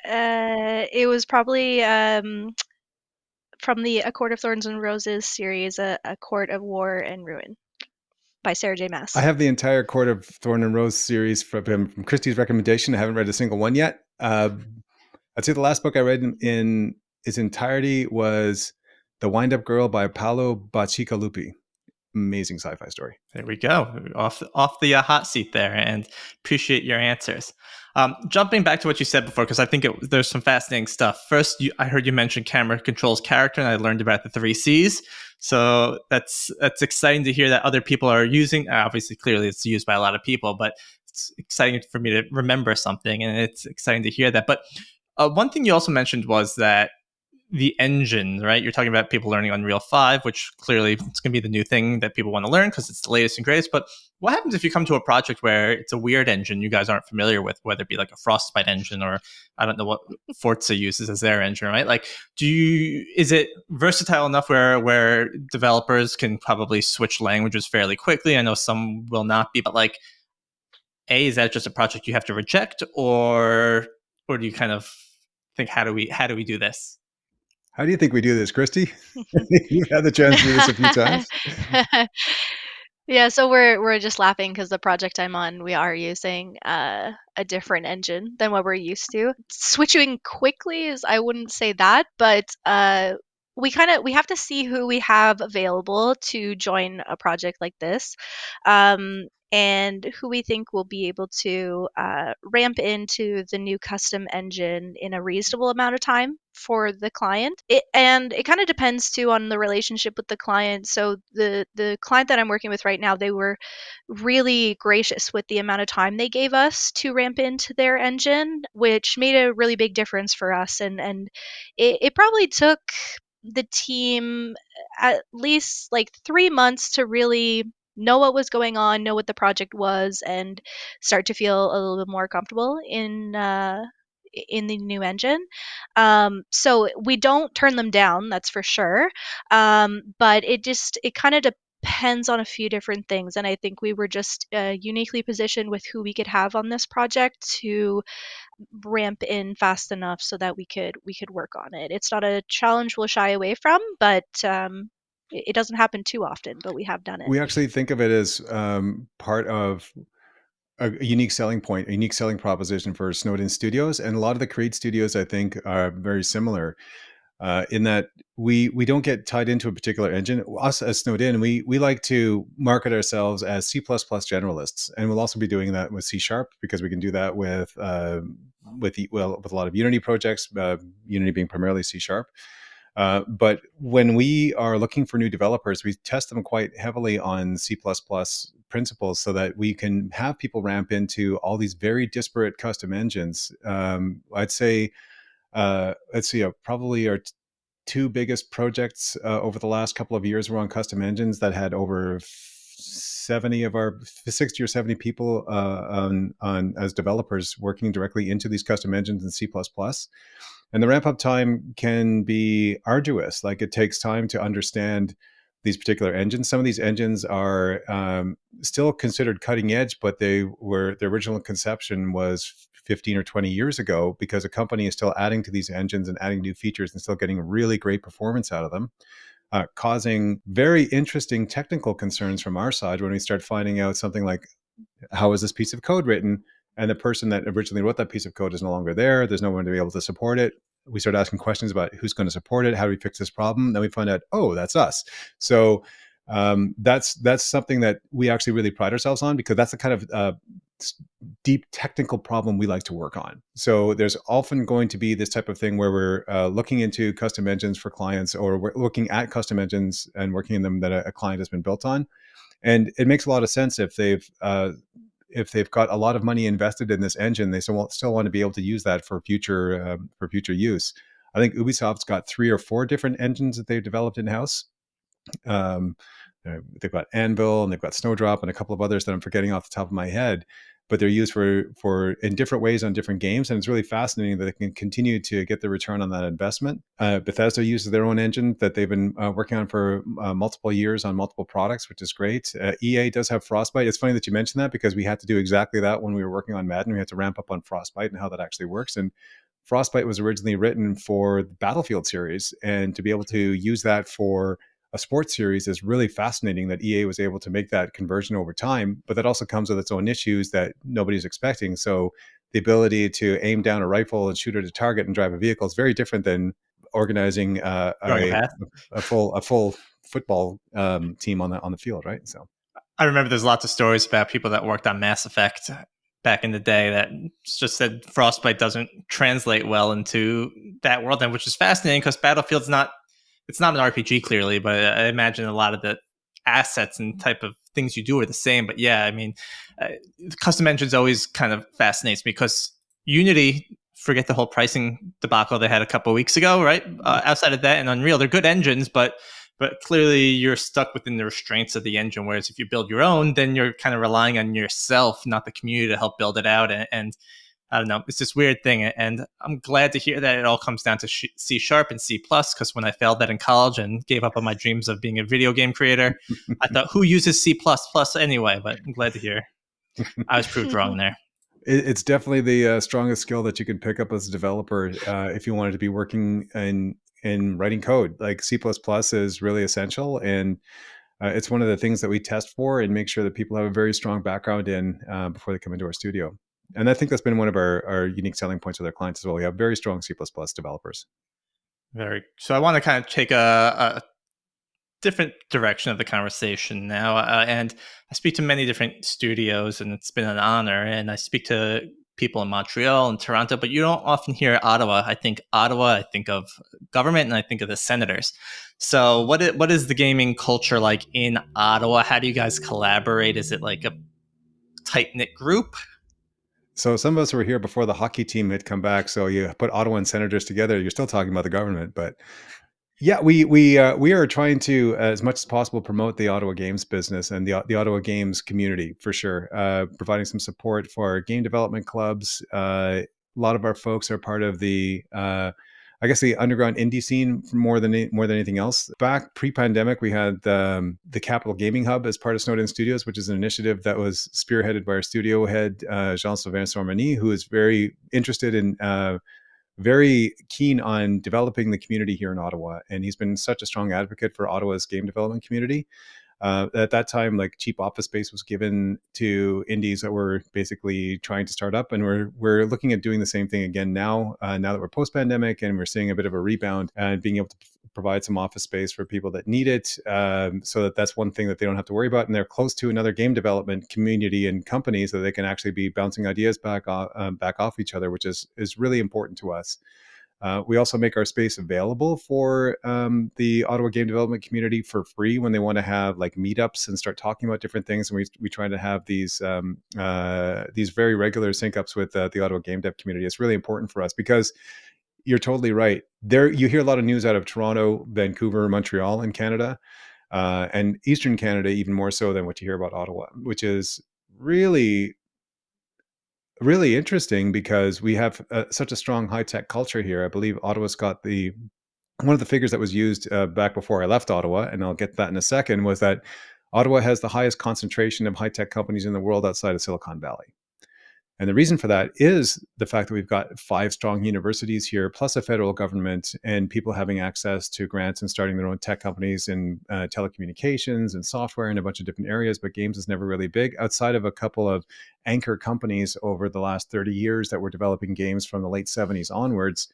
D: It was probably from the A Court of Thorns and Roses series, A Court of War and Ruin by Sarah J. Maas.
C: I have the entire Court of Thorn and Rose series from Christy's recommendation. I haven't read a single one yet. I'd say the last book I read in its entirety was The Wind-Up Girl by Paolo Bacigalupi. Amazing sci-fi story.
B: There we go. Off the hot seat there, and appreciate your answers. Jumping back to what you said before, because I think there's some fascinating stuff. First, I heard you mention camera controls character, and I learned about the 3 Cs. So that's exciting to hear that other people are using. Obviously, clearly, it's used by a lot of people, but it's exciting for me to remember something, and it's exciting to hear that. But one thing you also mentioned was that the engine, right? You're talking about people learning Unreal 5, which clearly it's going to be the new thing that people want to learn because it's the latest and greatest. But what happens if you come to a project where it's a weird engine you guys aren't familiar with, whether it be like a Frostbite engine or I don't know what Forza uses as their engine, right? Like, is it versatile enough where developers can probably switch languages fairly quickly? I know some will not be, but like, is that just a project you have to reject, or do you kind of think how do we do this?
C: How do you think we do this, Christy? You've had the chance to do this a few times.
D: Yeah, so we're just laughing because the project I'm on, we are using a different engine than what we're used to. Switching quickly is, I wouldn't say that, but we have to see who we have available to join a project like this. And who we think will be able to ramp into the new custom engine in a reasonable amount of time for the client. And it kind of depends too on the relationship with the client. So the client that I'm working with right now, they were really gracious with the amount of time they gave us to ramp into their engine, which made a really big difference for us. And it probably took the team at least like 3 months to really know what was going on, know what the project was, and start to feel a little bit more comfortable in the new engine. So we don't turn them down, that's for sure. But it kind of depends on a few different things, and I think we were just uniquely positioned with who we could have on this project to ramp in fast enough so that we could work on it. It's not a challenge we'll shy away from, but it doesn't happen too often, but we have done it.
C: We actually think of it as part of a unique selling point, a unique selling proposition for Snowden Studios. And a lot of the Creed studios, I think, are very similar in that we don't get tied into a particular engine. Us as Snowden, we like to market ourselves as C++ generalists. And we'll also be doing that with C# because we can do that with a lot of Unity projects, Unity being primarily C#. But when we are looking for new developers, we test them quite heavily on C++ principles so that we can have people ramp into all these very disparate custom engines. I'd say, let's see, probably our two biggest projects over the last couple of years were on custom engines that had over 60 or 70 people on as developers working directly into these custom engines in C++. And the ramp up time can be arduous. Like, it takes time to understand these particular engines. Some of these engines are still considered cutting edge, but their original conception was 15 or 20 years ago, because a company is still adding to these engines and adding new features and still getting really great performance out of them, causing very interesting technical concerns from our side when we start finding out something like, how is this piece of code written? And the person that originally wrote that piece of code is no longer there. There's no one to be able to support it. We start asking questions about who's going to support it. How do we fix this problem? Then we find out, oh, that's us. So that's something that we actually really pride ourselves on, because that's the kind of deep technical problem we like to work on. So there's often going to be this type of thing where we're looking into custom engines for clients, or we're looking at custom engines and working in them that a client has been built on. And it makes a lot of sense if they've got a lot of money invested in this engine, they still want to be able to use that for future use. I think Ubisoft's got 3 or 4 different engines that they've developed in house. They've got Anvil and they've got Snowdrop and a couple of others that I'm forgetting off the top of my head, but they're used for in different ways on different games. And it's really fascinating that they can continue to get the return on that investment. Bethesda uses their own engine that they've been working on for multiple years on multiple products, which is great. EA does have Frostbite. It's funny that you mentioned that, because we had to do exactly that when we were working on Madden. We had to ramp up on Frostbite and how that actually works. And Frostbite was originally written for the Battlefield series, and to be able to use that for a sports series is really fascinating that EA was able to make that conversion over time. But that also comes with its own issues that nobody's expecting. So the ability to aim down a rifle and shoot at a target and drive a vehicle is very different than organizing a full football team on the field, right? So
B: I remember there's lots of stories about people that worked on Mass Effect back in the day that just said Frostbite doesn't translate well into that world, and which is fascinating because Battlefield's not an RPG clearly, but I imagine a lot of the assets and type of things you do are the same. But yeah, I mean, custom engines always kind of fascinates me, because Unity, forget the whole pricing debacle they had a couple of weeks ago, right? Outside of that, and Unreal, they're good engines, but clearly you're stuck within the restraints of the engine. Whereas if you build your own, then you're kind of relying on yourself, not the community, to help build it out. And I don't know, it's this weird thing. And I'm glad to hear that it all comes down to C# and C++, because when I failed that in college and gave up on my dreams of being a video game creator, I thought, who uses C++ anyway? But I'm glad to hear I was proved wrong there.
C: It's definitely the strongest skill that you can pick up as a developer if you wanted to be working in writing code. Like C++ is really essential, and it's one of the things that we test for and make sure that people have a very strong background in before they come into our studio. And I think that's been one of our unique selling points with our clients as well. We have very strong C++ developers.
B: So I want to kind of take a different direction of the conversation now. And I speak to many different studios, and it's been an honor. And I speak to people in Montreal and Toronto, but you don't often hear Ottawa. I think of government, and I think of the senators. So what is the gaming culture like in Ottawa? How do you guys collaborate? Is it like a tight-knit group?
C: So some of us were here before the hockey team had come back. So you put Ottawa and Senators together, you're still talking about the government. But yeah, we are trying to, as much as possible, promote the Ottawa Games business and the Ottawa Games community for sure. Providing some support for game development clubs. A lot of our folks are part of the I guess the underground indie scene more than anything else. Back pre-pandemic, we had the Capital Gaming Hub as part of Snowden Studios, which is an initiative that was spearheaded by our studio head, Jean-Sylvain Sormany, who is very interested in, very keen on developing the community here in Ottawa. And he's been such a strong advocate for Ottawa's game development community. At that time, like cheap office space was given to indies that were basically trying to start up, and we're looking at doing the same thing again now. Now that we're post pandemic and we're seeing a bit of a rebound, and being able to provide some office space for people that need it, so that's one thing that they don't have to worry about, and they're close to another game development community and companies so they can actually be bouncing ideas back off each other, which is really important to us. We also make our space available for the Ottawa game development community for free when they want to have like meetups and start talking about different things. And we try to have these very regular sync ups with the Ottawa game dev community. It's really important for us because you're totally right. There, you hear a lot of news out of Toronto, Vancouver, Montreal in Canada, and Eastern Canada even more so than what you hear about Ottawa, which is really interesting because we have such a strong high-tech culture here. I believe Ottawa's got one of the figures that was used back before I left Ottawa, and I'll get to that in a second, was that Ottawa has the highest concentration of high-tech companies in the world outside of Silicon Valley. And the reason for that is the fact that we've got 5 strong universities here, plus a federal government, and people having access to grants and starting their own tech companies in telecommunications and software and a bunch of different areas. But games is never really big outside of a couple of anchor companies over the last 30 years that were developing games from the late 70s onwards.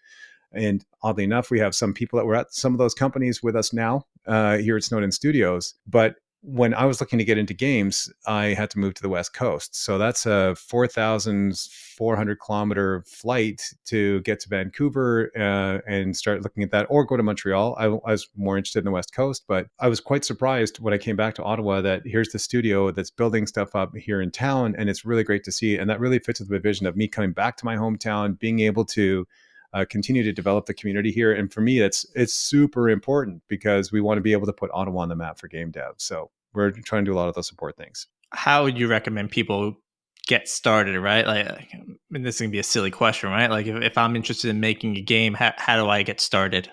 C: And oddly enough, we have some people that were at some of those companies with us now here at Snowden Studios. But when I was looking to get into games, I had to move to the West Coast. So that's a 4,400-kilometer flight to get to Vancouver and start looking at that, or go to Montreal. I was more interested in the West Coast, but I was quite surprised when I came back to Ottawa that here's the studio that's building stuff up here in town, and it's really great to see. And that really fits with the vision of me coming back to my hometown, being able to continue to develop the community here. And for me, it's super important because we want to be able to put Ottawa on the map for game dev. So we're trying to do a lot of those support things.
B: How would you recommend people get started, right? Like, and this is going to be a silly question, right? Like, if I'm interested in making a game, how do I get started?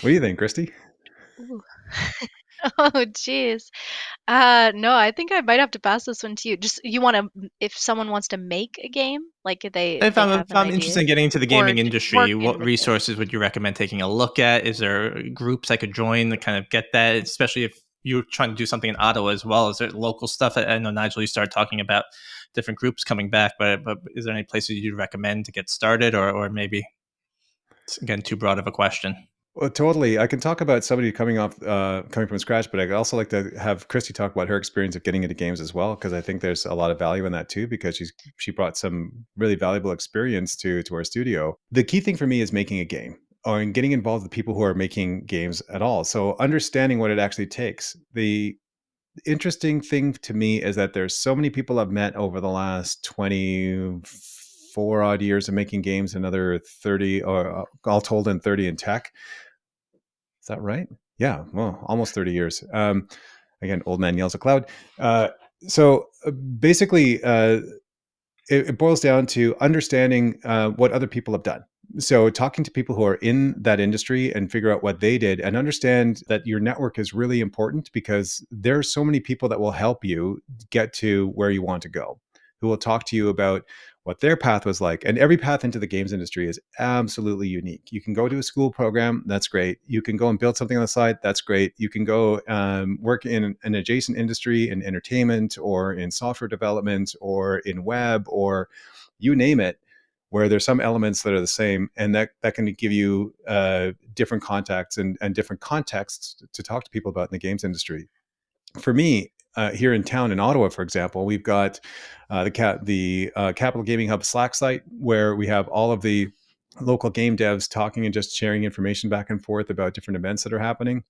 C: What do you think, Christy?
D: Ooh. Oh, geez. No, I think I might have to pass this one to you. Just if someone wants to make a game, like they
B: If
D: they
B: I'm,
D: have
B: if
D: an
B: I'm
D: idea,
B: interested in getting into the
D: or
B: gaming industry,
D: work
B: what
D: in the game.
B: resources would you recommend taking a look at? Is there groups I could join to kind of get that, especially if you're trying to do something in Ottawa as well? Is there local stuff? I know, Nigel, you started talking about different groups coming back, but is there any places you'd recommend to get started, or maybe it's, again, too broad of a question?
C: Well, totally. I can talk about somebody coming from scratch, but I'd also like to have Christy talk about her experience of getting into games as well, because I think there's a lot of value in that too, because she brought some really valuable experience to our studio. The key thing for me is making a game, or in getting involved with people who are making games at all. So understanding what it actually takes. The interesting thing to me is that there's so many people I've met over the last 24 odd years of making games, another 30, or all told in 30 in tech. Is that right? Yeah, well, almost 30 years. Again, old man yells at cloud. Basically, it boils down to understanding what other people have done. So talking to people who are in that industry and figure out what they did, and understand that your network is really important, because there are so many people that will help you get to where you want to go, who will talk to you about what their path was like. And every path into the games industry is absolutely unique. You can go to a school program, that's great. You can go and build something on the side, that's great. You can go work in an adjacent industry, in entertainment or in software development or in web, or you name it, where there's some elements that are the same, and that can give you different contacts and different contexts to talk to people about in the games industry. For me, here in town in Ottawa, for example, we've got the Capital Gaming Hub Slack site, where we have all of the local game devs talking and just sharing information back and forth about different events that are happening.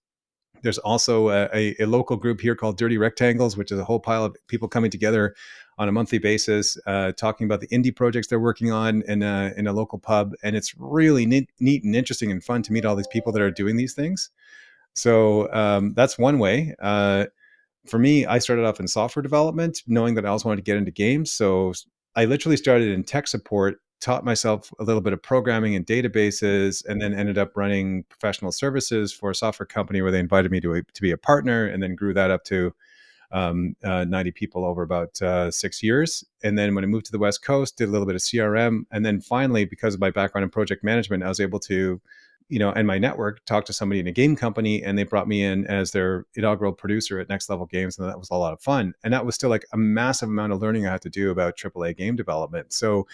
C: There's also a local group here called Dirty Rectangles, which is a whole pile of people coming together on a monthly basis, talking about the indie projects they're working on in a local pub. And it's really neat and interesting and fun to meet all these people that are doing these things. So that's one way. For me, I started off in software development, knowing that I also wanted to get into games. So I literally started in tech support, taught myself a little bit of programming and databases, and then ended up running professional services for a software company where they invited me to be a partner, and then grew that up to 90 people over about 6 years. And then when I moved to the West Coast, did a little bit of CRM. And then finally, because of my background in project management, I was able to, and my network, talk to somebody in a game company, and they brought me in as their inaugural producer at Next Level Games. And that was a lot of fun. And that was still like a massive amount of learning I had to do about AAA game development. So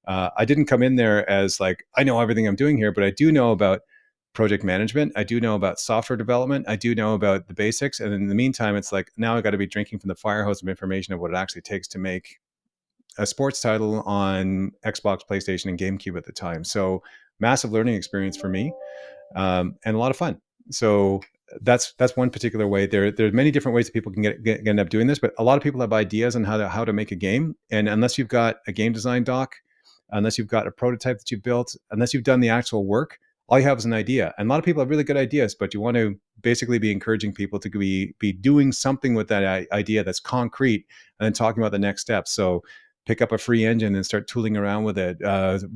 C: I didn't come in there as like, I know everything I'm doing here, but I do know about project management. I do know about software development. I do know about the basics. And in the meantime, it's like, now I got to be drinking from the fire hose of information of what it actually takes to make a sports title on Xbox, PlayStation, and GameCube at the time. So massive learning experience for me, and a lot of fun. So that's one particular way. There's many different ways that people can end up doing this, but a lot of people have ideas on how to make a game. And unless you've got a game design doc, unless you've got a prototype that you built, unless you've done the actual work, all you have is an idea. And a lot of people have really good ideas, but you want to basically be encouraging people to be doing something with that idea that's concrete, and then talking about the next steps. So pick up a free engine and start tooling around with it.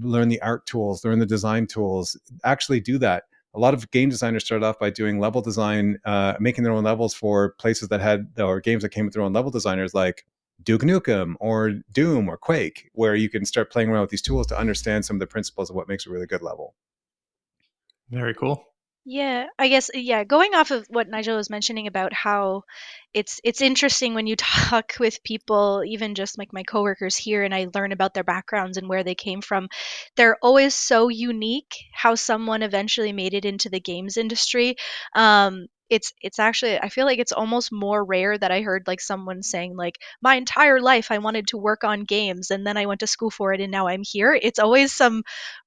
C: Learn the art tools, learn the design tools. Actually do that. a lot of game designers started off by doing level design, making their own levels for places that had, or games that came with their own level designers, like Duke Nukem or Doom or Quake, where you can start playing around with these tools to understand some of the principles of what makes a really good level.
B: Very cool.
D: Yeah, I guess going off of what Nigel was mentioning about how it's interesting when you talk with people, even just like my coworkers here, and I learn about their backgrounds and where they came from. They're always so unique how someone eventually made it into the games industry. It's actually, I feel like it's almost more rare that I heard like someone saying like my entire life I wanted to work on games and then I went to school for it and now I'm here. It's always some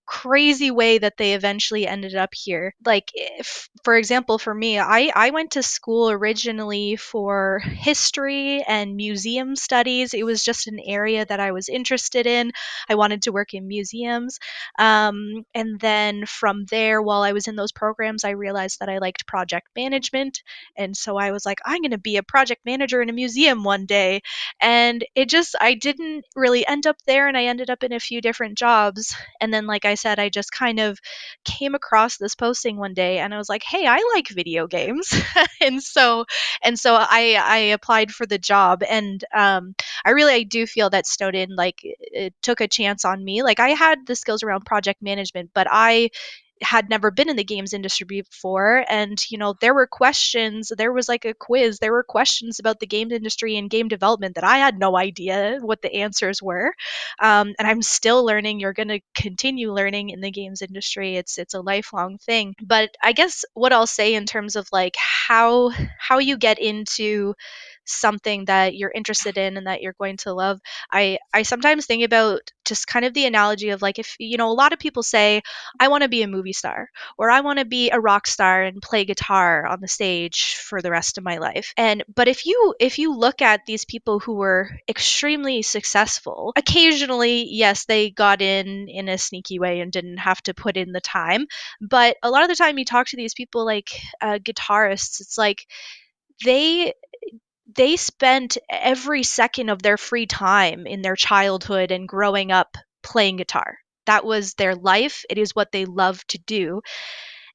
D: crazy way that they eventually ended up here. Like, if, for example, for me, I went to school originally for history and museum studies. It was just an area that I was interested in. I wanted to work in museums. And then from there, while I was in those programs, I realized that I liked project management. And so I was like, I'm going to be a project manager in a museum one day. And I didn't really end up there, and I ended up in a few different jobs. And then, like I said, I just kind of came across this posting one day and I was like, hey, I like video games. and so I applied for the job. And I do feel that Snowden, like, it took a chance on me. Like, I had the skills around project management, but I had never been in the games industry before. And there were questions, there was like a quiz, there were questions about the game industry and game development that I had no idea what the answers were. And I'm still learning. You're going to continue learning in the games industry. It's a lifelong thing. But I guess what I'll say in terms of like how you get into something that you're interested in and that you're going to love, I sometimes think about just kind of the analogy of like, if a lot of people say I want to be a movie star, or I want to be a rock star and play guitar on the stage for the rest of my life. And but if you look at these people who were extremely successful, occasionally, yes, they got in a sneaky way and didn't have to put in the time. But a lot of the time, you talk to these people like guitarists, it's like they they spent every second of their free time in their childhood and growing up playing guitar. That was their life. It is what they love to do.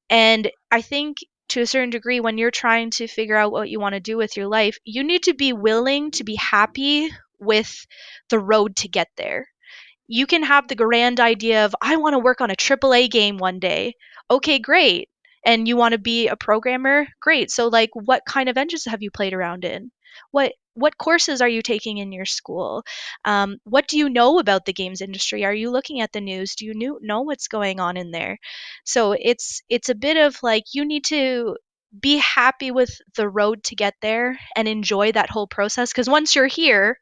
D: And I think to a certain degree, when you're trying to figure out what you want to do with your life, you need to be willing to be happy with the road to get there. You can have the grand idea of, I want to work on a AAA game one day. Okay, great. And you want to be a programmer? Great. So like, what kind of engines have you played around in? What courses are you taking in your school? What do you know about the games industry? Are you looking at the news? Do you know what's going on in there? So it's a bit of like, you need to be happy with the road to get there and enjoy that whole process, because once you're here,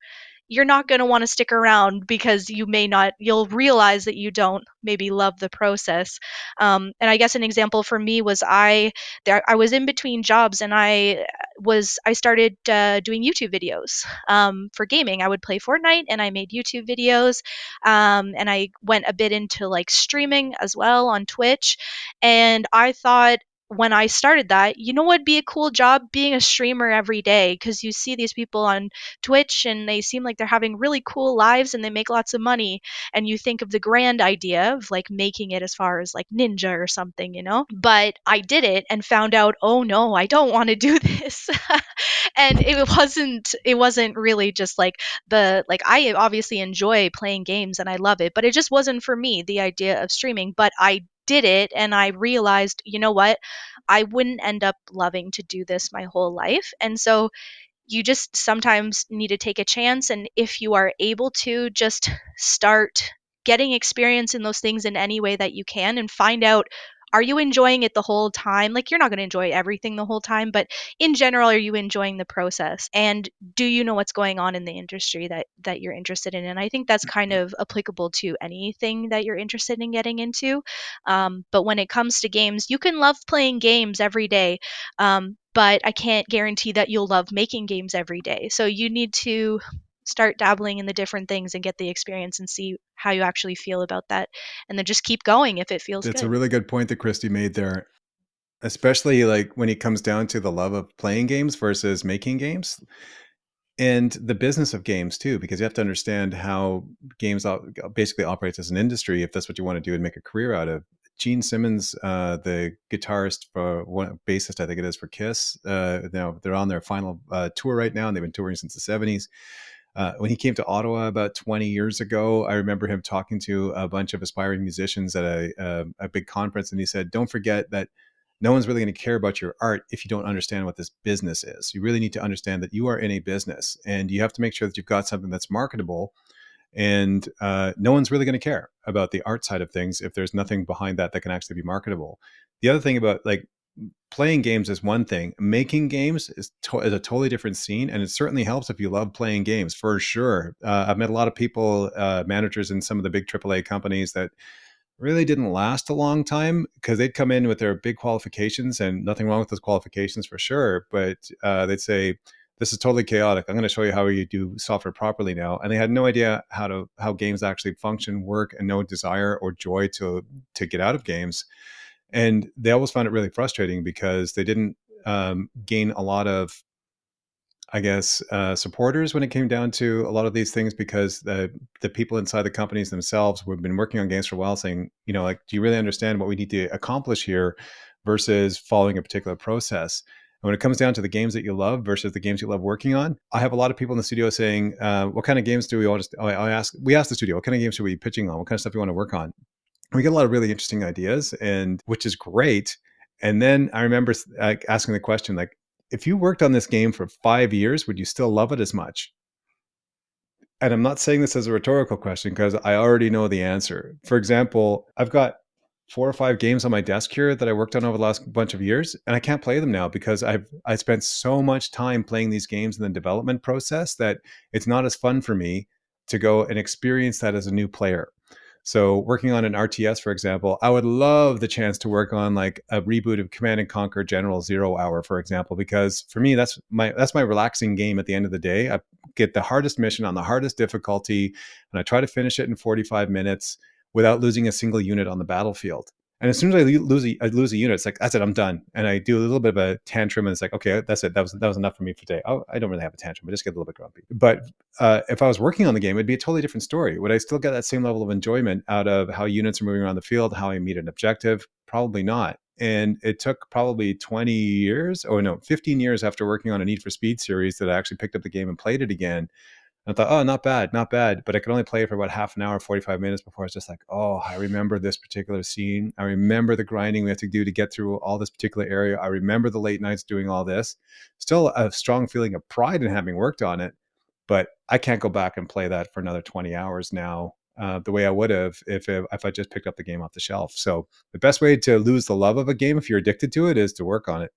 D: you're not going to want to stick around, because you'll realize that you don't maybe love the process. And I guess an example for me was, I was in between jobs, and I started doing YouTube videos for gaming. I would play Fortnite and I made YouTube videos. And I went a bit into like streaming as well on Twitch. And I thought, when I started that, what'd be a cool job? Being a streamer every day, because you see these people on Twitch and they seem like they're having really cool lives and they make lots of money. And you think of the grand idea of like making it as far as like Ninja or something. But I did it and found out, oh no, I don't want to do this. And it wasn't really just like I obviously enjoy playing games and I love it, but it just wasn't for me, the idea of streaming. But I did it and I realized, you know what? I wouldn't end up loving to do this my whole life. And so you just sometimes need to take a chance. And if you are able to, just start getting experience in those things in any way that you can, and find out, are you enjoying it the whole time? Like, you're not going to enjoy everything the whole time, but in general, are you enjoying the process? And do you know what's going on in the industry that you're interested in? And I think that's kind of applicable to anything that you're interested in getting into. But when it comes to games, you can love playing games every day, but I can't guarantee that you'll love making games every day. So you need to start dabbling in the different things and get the experience and see how you actually feel about that. And then just keep going if it feels
C: That's a
D: good.
C: really good point that Christy made there, especially like when it comes down to the love of playing games versus making games, and the business of games too, because you have to understand how games basically operates as an industry, if that's what you want to do and make a career out of. Gene Simmons, the guitarist for one bassist, I think it is for Kiss. Now they're on their final tour right now, and they've been touring since the '70s. When he came to Ottawa about 20 years ago, I remember him talking to a bunch of aspiring musicians at a big conference, and he said, "Don't forget that no one's really going to care about your art if you don't understand what this business is. You really need to understand that you are in a business, and you have to make sure that you've got something that's marketable. And no one's really going to care about the art side of things if there's nothing behind that that can actually be marketable." The other thing about like playing games is one thing. Making games is a totally different scene, and it certainly helps if you love playing games for sure. I've met a lot of people, managers in some of the big AAA companies that really didn't last a long time because they'd come in with their big qualifications, and nothing wrong with those qualifications for sure. But they'd say, "This is totally chaotic. I'm going to show you how you do software properly now." And they had no idea how games actually function, work, and no desire or joy to get out of games. And they always found it really frustrating because they didn't gain a lot of, I guess, supporters when it came down to a lot of these things, because the people inside the companies themselves who have been working on games for a while saying, like, do you really understand what we need to accomplish here versus following a particular process? And when it comes down to the games that you love versus the games you love working on, I have a lot of people in the studio saying, what kind of games do we want to, we ask the studio, what kind of games should we be pitching on? What kind of stuff do you want to work on? We get a lot of really interesting ideas, and which is great. And then I remember asking the question, like, if you worked on this game for 5 years, would you still love it as much? And I'm not saying this as a rhetorical question because I already know the answer. For example, I've got 4 or 5 games on my desk here that I worked on over the last bunch of years, and I can't play them now because I spent so much time playing these games in the development process that it's not as fun for me to go and experience that as a new player. So working on an RTS, for example, I would love the chance to work on like a reboot of Command and Conquer General Zero Hour, for example, because for me that's my relaxing game at the end of the day. I get the hardest mission on the hardest difficulty, and I try to finish it in 45 minutes without losing a single unit on the battlefield. And as soon as I lose a unit, it's like, that's it, I'm done. And I do a little bit of a tantrum, and it's like, okay, that's it. That was enough for me for today. Oh, I don't really have a tantrum. I just get a little bit grumpy. But if I was working on the game, it'd be a totally different story. Would I still get that same level of enjoyment out of how units are moving around the field, how I meet an objective? Probably not. And it took probably 20 years, or no, 15 years after working on a Need for Speed series that I actually picked up the game and played it again. I thought, oh, not bad, not bad. But I could only play it for about half an hour, 45 minutes before I was just like, oh, I remember this particular scene. I remember the grinding we have to do to get through all this particular area. I remember the late nights doing all this. Still a strong feeling of pride in having worked on it. But I can't go back and play that for another 20 hours now, the way I would have if I just picked up the game off the shelf. So the best way to lose the love of a game if you're addicted to it is to work on it.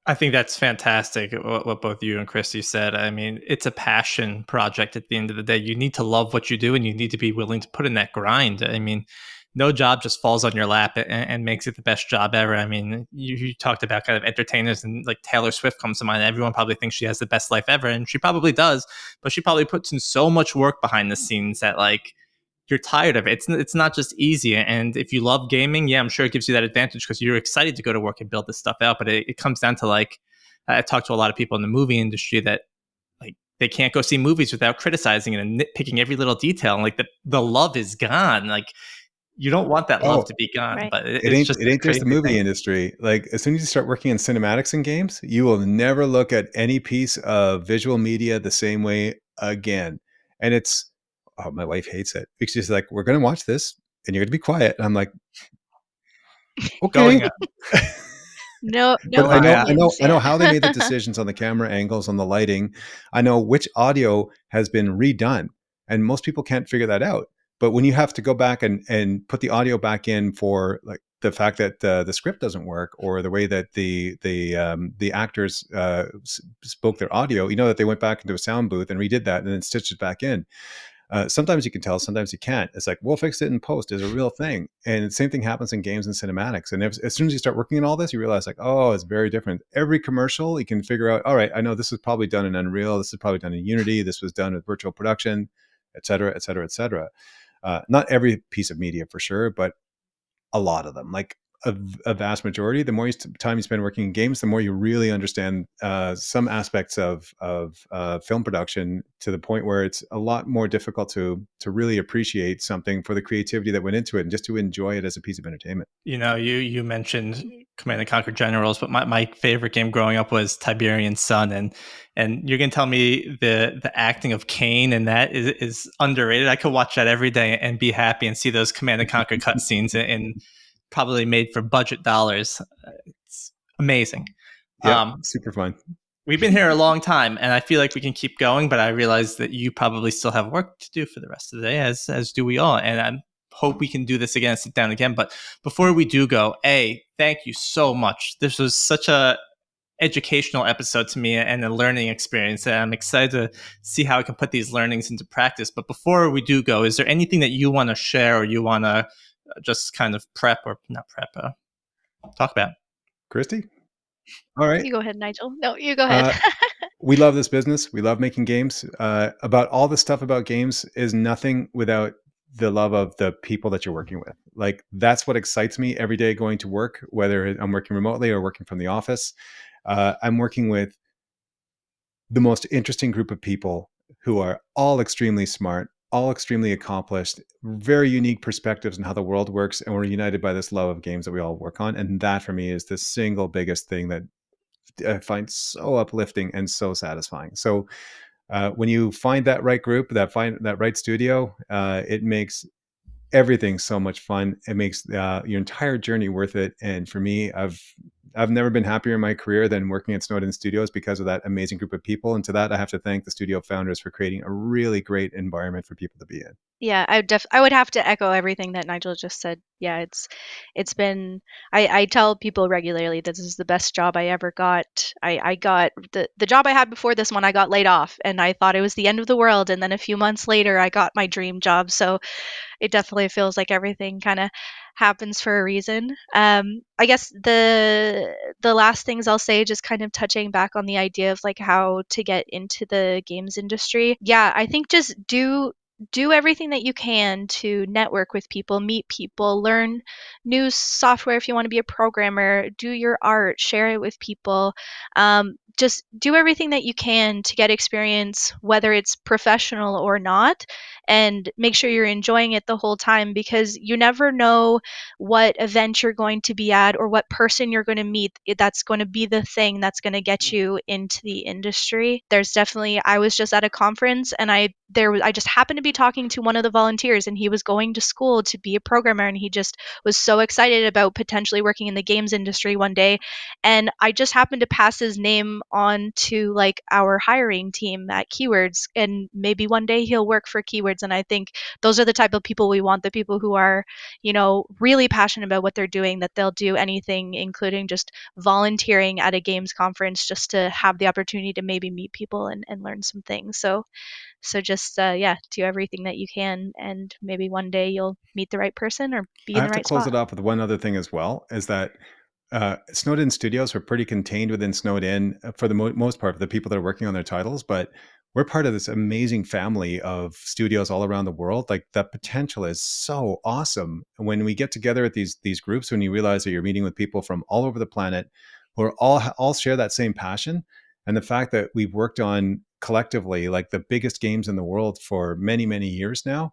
B: I think that's fantastic what both you and Christy said. I mean, it's a passion project at the end of the day. You need to love what you do, and you need to be willing to put in that grind. I mean, no job just falls on your lap and makes it the best job ever. I mean, you talked about kind of entertainers, and like Taylor Swift comes to mind. Everyone probably thinks she has the best life ever, and she probably does, but she probably puts in so much work behind the scenes that like you're tired of it. It's not just easy. And if you love gaming, yeah, I'm sure it gives you that advantage because you're excited to go to work and build this stuff out. But it comes down to like, I talked to a lot of people in the movie industry that like they can't go see movies without criticizing it and nitpicking every little detail. And like the love is gone. Like you don't want that love
C: Oh,
B: to be gone,
D: Right.
B: but
C: it
B: it's
C: ain't
B: just
C: it
B: this
C: ain't just the
B: crazy
C: movie
B: thing.
C: industry. Like as soon as you start working in cinematics in games, you will never look at any piece of visual media the same way again. And it's, oh, my wife hates it because she's like, "We're gonna watch this and you're gonna be quiet." And I'm like,
B: Going
C: okay.
B: up.
D: No,
C: But
D: no
C: I know,
B: Yeah.
C: I know,
D: opinions.
C: I know
D: Yeah.
C: how they made the decisions on the camera angles, on the lighting. I know which audio has been redone, and most people can't figure that out. But when you have to go back and put the audio back in for like the fact that the script doesn't work, or the way that the actors spoke their audio, you know that they went back into a sound booth and redid that and then stitched it back in. Sometimes you can tell, sometimes you can't. It's like, we'll fix it in post is a real thing. And the same thing happens in games and cinematics. And as soon as you start working on all this, you realize like, oh, it's very different. Every commercial, you can figure out, all right, I know this is probably done in Unreal. This is probably done in Unity. This was done with virtual production, et cetera, et cetera, et cetera. Not every piece of media for sure, but a lot of them. Like a vast majority. The more time you spend working in games, the more you really understand some aspects of film production, to the point where it's a lot more difficult to really appreciate something for the creativity that went into it, and just to enjoy it as a piece of entertainment.
B: You mentioned Command and Conquer Generals, but my favorite game growing up was Tiberian Sun, and you're gonna tell me the acting of Kane and that is underrated. I could watch that every day and be happy and see those Command and Conquer cutscenes and probably made for budget dollars. It's amazing.
C: Yeah, super fun.
B: We've been here a long time, and I feel like we can keep going, but I realize that you probably still have work to do for the rest of the day, as do we all. And I hope we can do this again, sit down again. But before we do go, thank you so much. This was such a educational episode to me and a learning experience, and I'm excited to see how I can put these learnings into practice. But before we do go, is there anything that you want to share, or you want to just kind of talk about?
C: Christy? All right.
D: You go ahead, Nigel. No, you go ahead.
C: We love this business. We love making games. About all the stuff about games is nothing without the love of the people that you're working with. Like, that's what excites me every day going to work, whether I'm working remotely or working from the office. I'm working with the most interesting group of people who are all extremely smart, all extremely accomplished, very unique perspectives on how the world works. And we're united by this love of games that we all work on. And that, for me, is the single biggest thing that I find so uplifting and so satisfying. So when you find that right group, that right studio, it makes everything so much fun. It makes your entire journey worth it. And for me, I've never been happier in my career than working at Snowden Studios, because of that amazing group of people. And to that, I have to thank the studio founders for creating a really great environment for people to be in.
D: Yeah, I would have to echo everything that Nigel just said. Yeah, it's been I tell people regularly that this is the best job I ever got. I got the job I had before this one, I got laid off, and I thought it was the end of the world, and then a few months later I got my dream job. So it definitely feels like everything kind of happens for a reason. I guess the last things I'll say, just kind of touching back on the idea of like how to get into the games industry. Yeah, I think just do everything that you can to network with people, meet people, learn new software if you want to be a programmer, do your art, share it with people. Just do everything that you can to get experience, whether it's professional or not, and make sure you're enjoying it the whole time, because you never know what event you're going to be at or what person you're going to meet that's going to be the thing that's going to get you into the industry. There's definitely, I was just at a conference, and I just happened to be talking to one of the volunteers, and he was going to school to be a programmer, and he just was so excited about potentially working in the games industry one day. And I just happened to pass his name on to like our hiring team at Keywords, and maybe one day he'll work for Keywords. And I think those are the type of people we want, the people who are, really passionate about what they're doing, that they'll do anything, including just volunteering at a games conference, just to have the opportunity to maybe meet people and learn some things. So just do everything that you can, and maybe one day you'll meet the right person or be
C: I
D: in the
C: have to
D: right
C: close
D: spot.
C: it off with one other thing as well, is that Snowden Studios were pretty contained within Snowden for the most part, for the people that are working on their titles, but we're part of this amazing family of studios all around the world. Like, the potential is so awesome when we get together at these groups. When you realize that you're meeting with people from all over the planet who are all share that same passion, and the fact that we've worked on collectively like the biggest games in the world for many years now,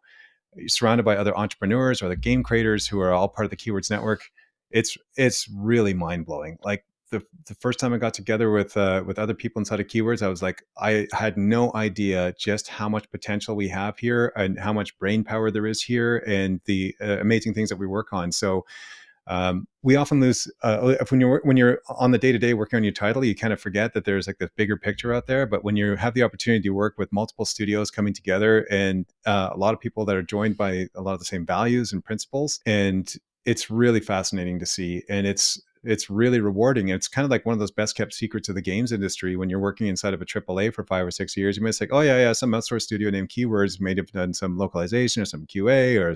C: surrounded by other entrepreneurs or the game creators who are all part of the Keywords network. It's really mind blowing. Like, the first time I got together with other people inside of Keywords, I was like, I had no idea just how much potential we have here and how much brain power there is here, and the amazing things that we work on. So we often lose if when you're on the day to day working on your title, you kind of forget that there's like this bigger picture out there. But when you have the opportunity to work with multiple studios coming together, and a lot of people that are joined by a lot of the same values and principles, and it's really fascinating to see, and it's really rewarding. It's kind of like one of those best kept secrets of the games industry. When you're working inside of a AAA for 5 or 6 years, you might say, "Oh yeah, some outsourced studio named Keywords may have done some localization or some QA or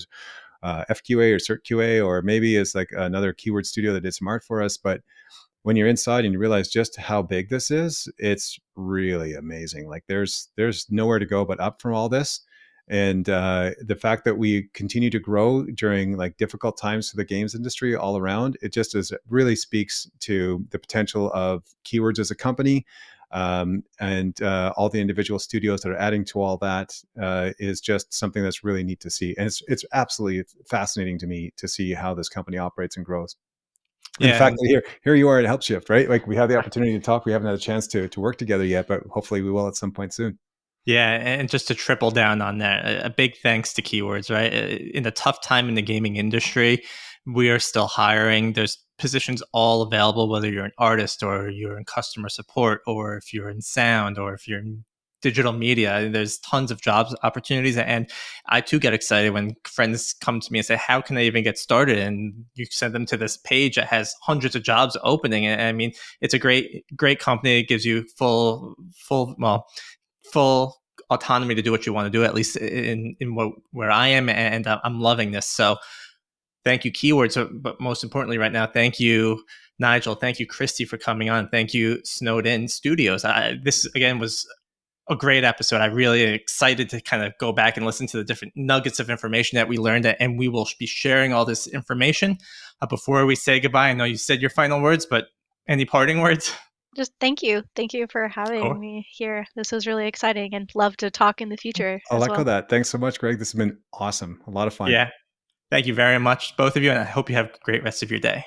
C: FQA or Cert QA, or maybe it's like another keyword studio that did some art for us." But when you're inside and you realize just how big this is, it's really amazing. Like, there's nowhere to go but up from all this. And the fact that we continue to grow during like difficult times for the games industry all around, it really speaks to the potential of Keywords as a company. And all the individual studios that are adding to all that is just something that's really neat to see. And it's absolutely fascinating to me to see how this company operates and grows. And the
B: Yeah,
C: fact that here you are at Helpshift, right? Like we have the opportunity to talk. We haven't had a chance to work together yet, but hopefully we will at some point soon.
B: yeah, and just to triple down on that, a big thanks to Keywords, right? In a tough time in the gaming industry, we are still hiring. There's positions all available, whether you're an artist or you're in customer support, or if you're in sound, or if you're in digital media. There's tons of jobs opportunities, and I too get excited when friends come to me and say, "How can I even get started?" And you send them to this page that has hundreds of jobs opening. And I mean, it's a great company. It gives you full autonomy to do what you want to do, at least where I am, and I'm loving this. So thank you, Keywords, but most importantly right now, thank you, Nigel. Thank you, Christy, for coming on. Thank you, Snowed In Studios. This again was a great episode. I really am excited to kind of go back and listen to the different nuggets of information that we learned, and we will be sharing all this information. Before we say goodbye, I know you said your final words, but any parting words?
D: Just thank you. Thank you for having
B: Cool.
D: me here. This was really exciting and love to talk in the future
C: I'll
D: as
C: echo
D: well.
C: that. Thanks so much, Greg. This has been awesome. A lot of fun.
B: Yeah. Thank you very much, both of you, and I hope you have a great rest of your day.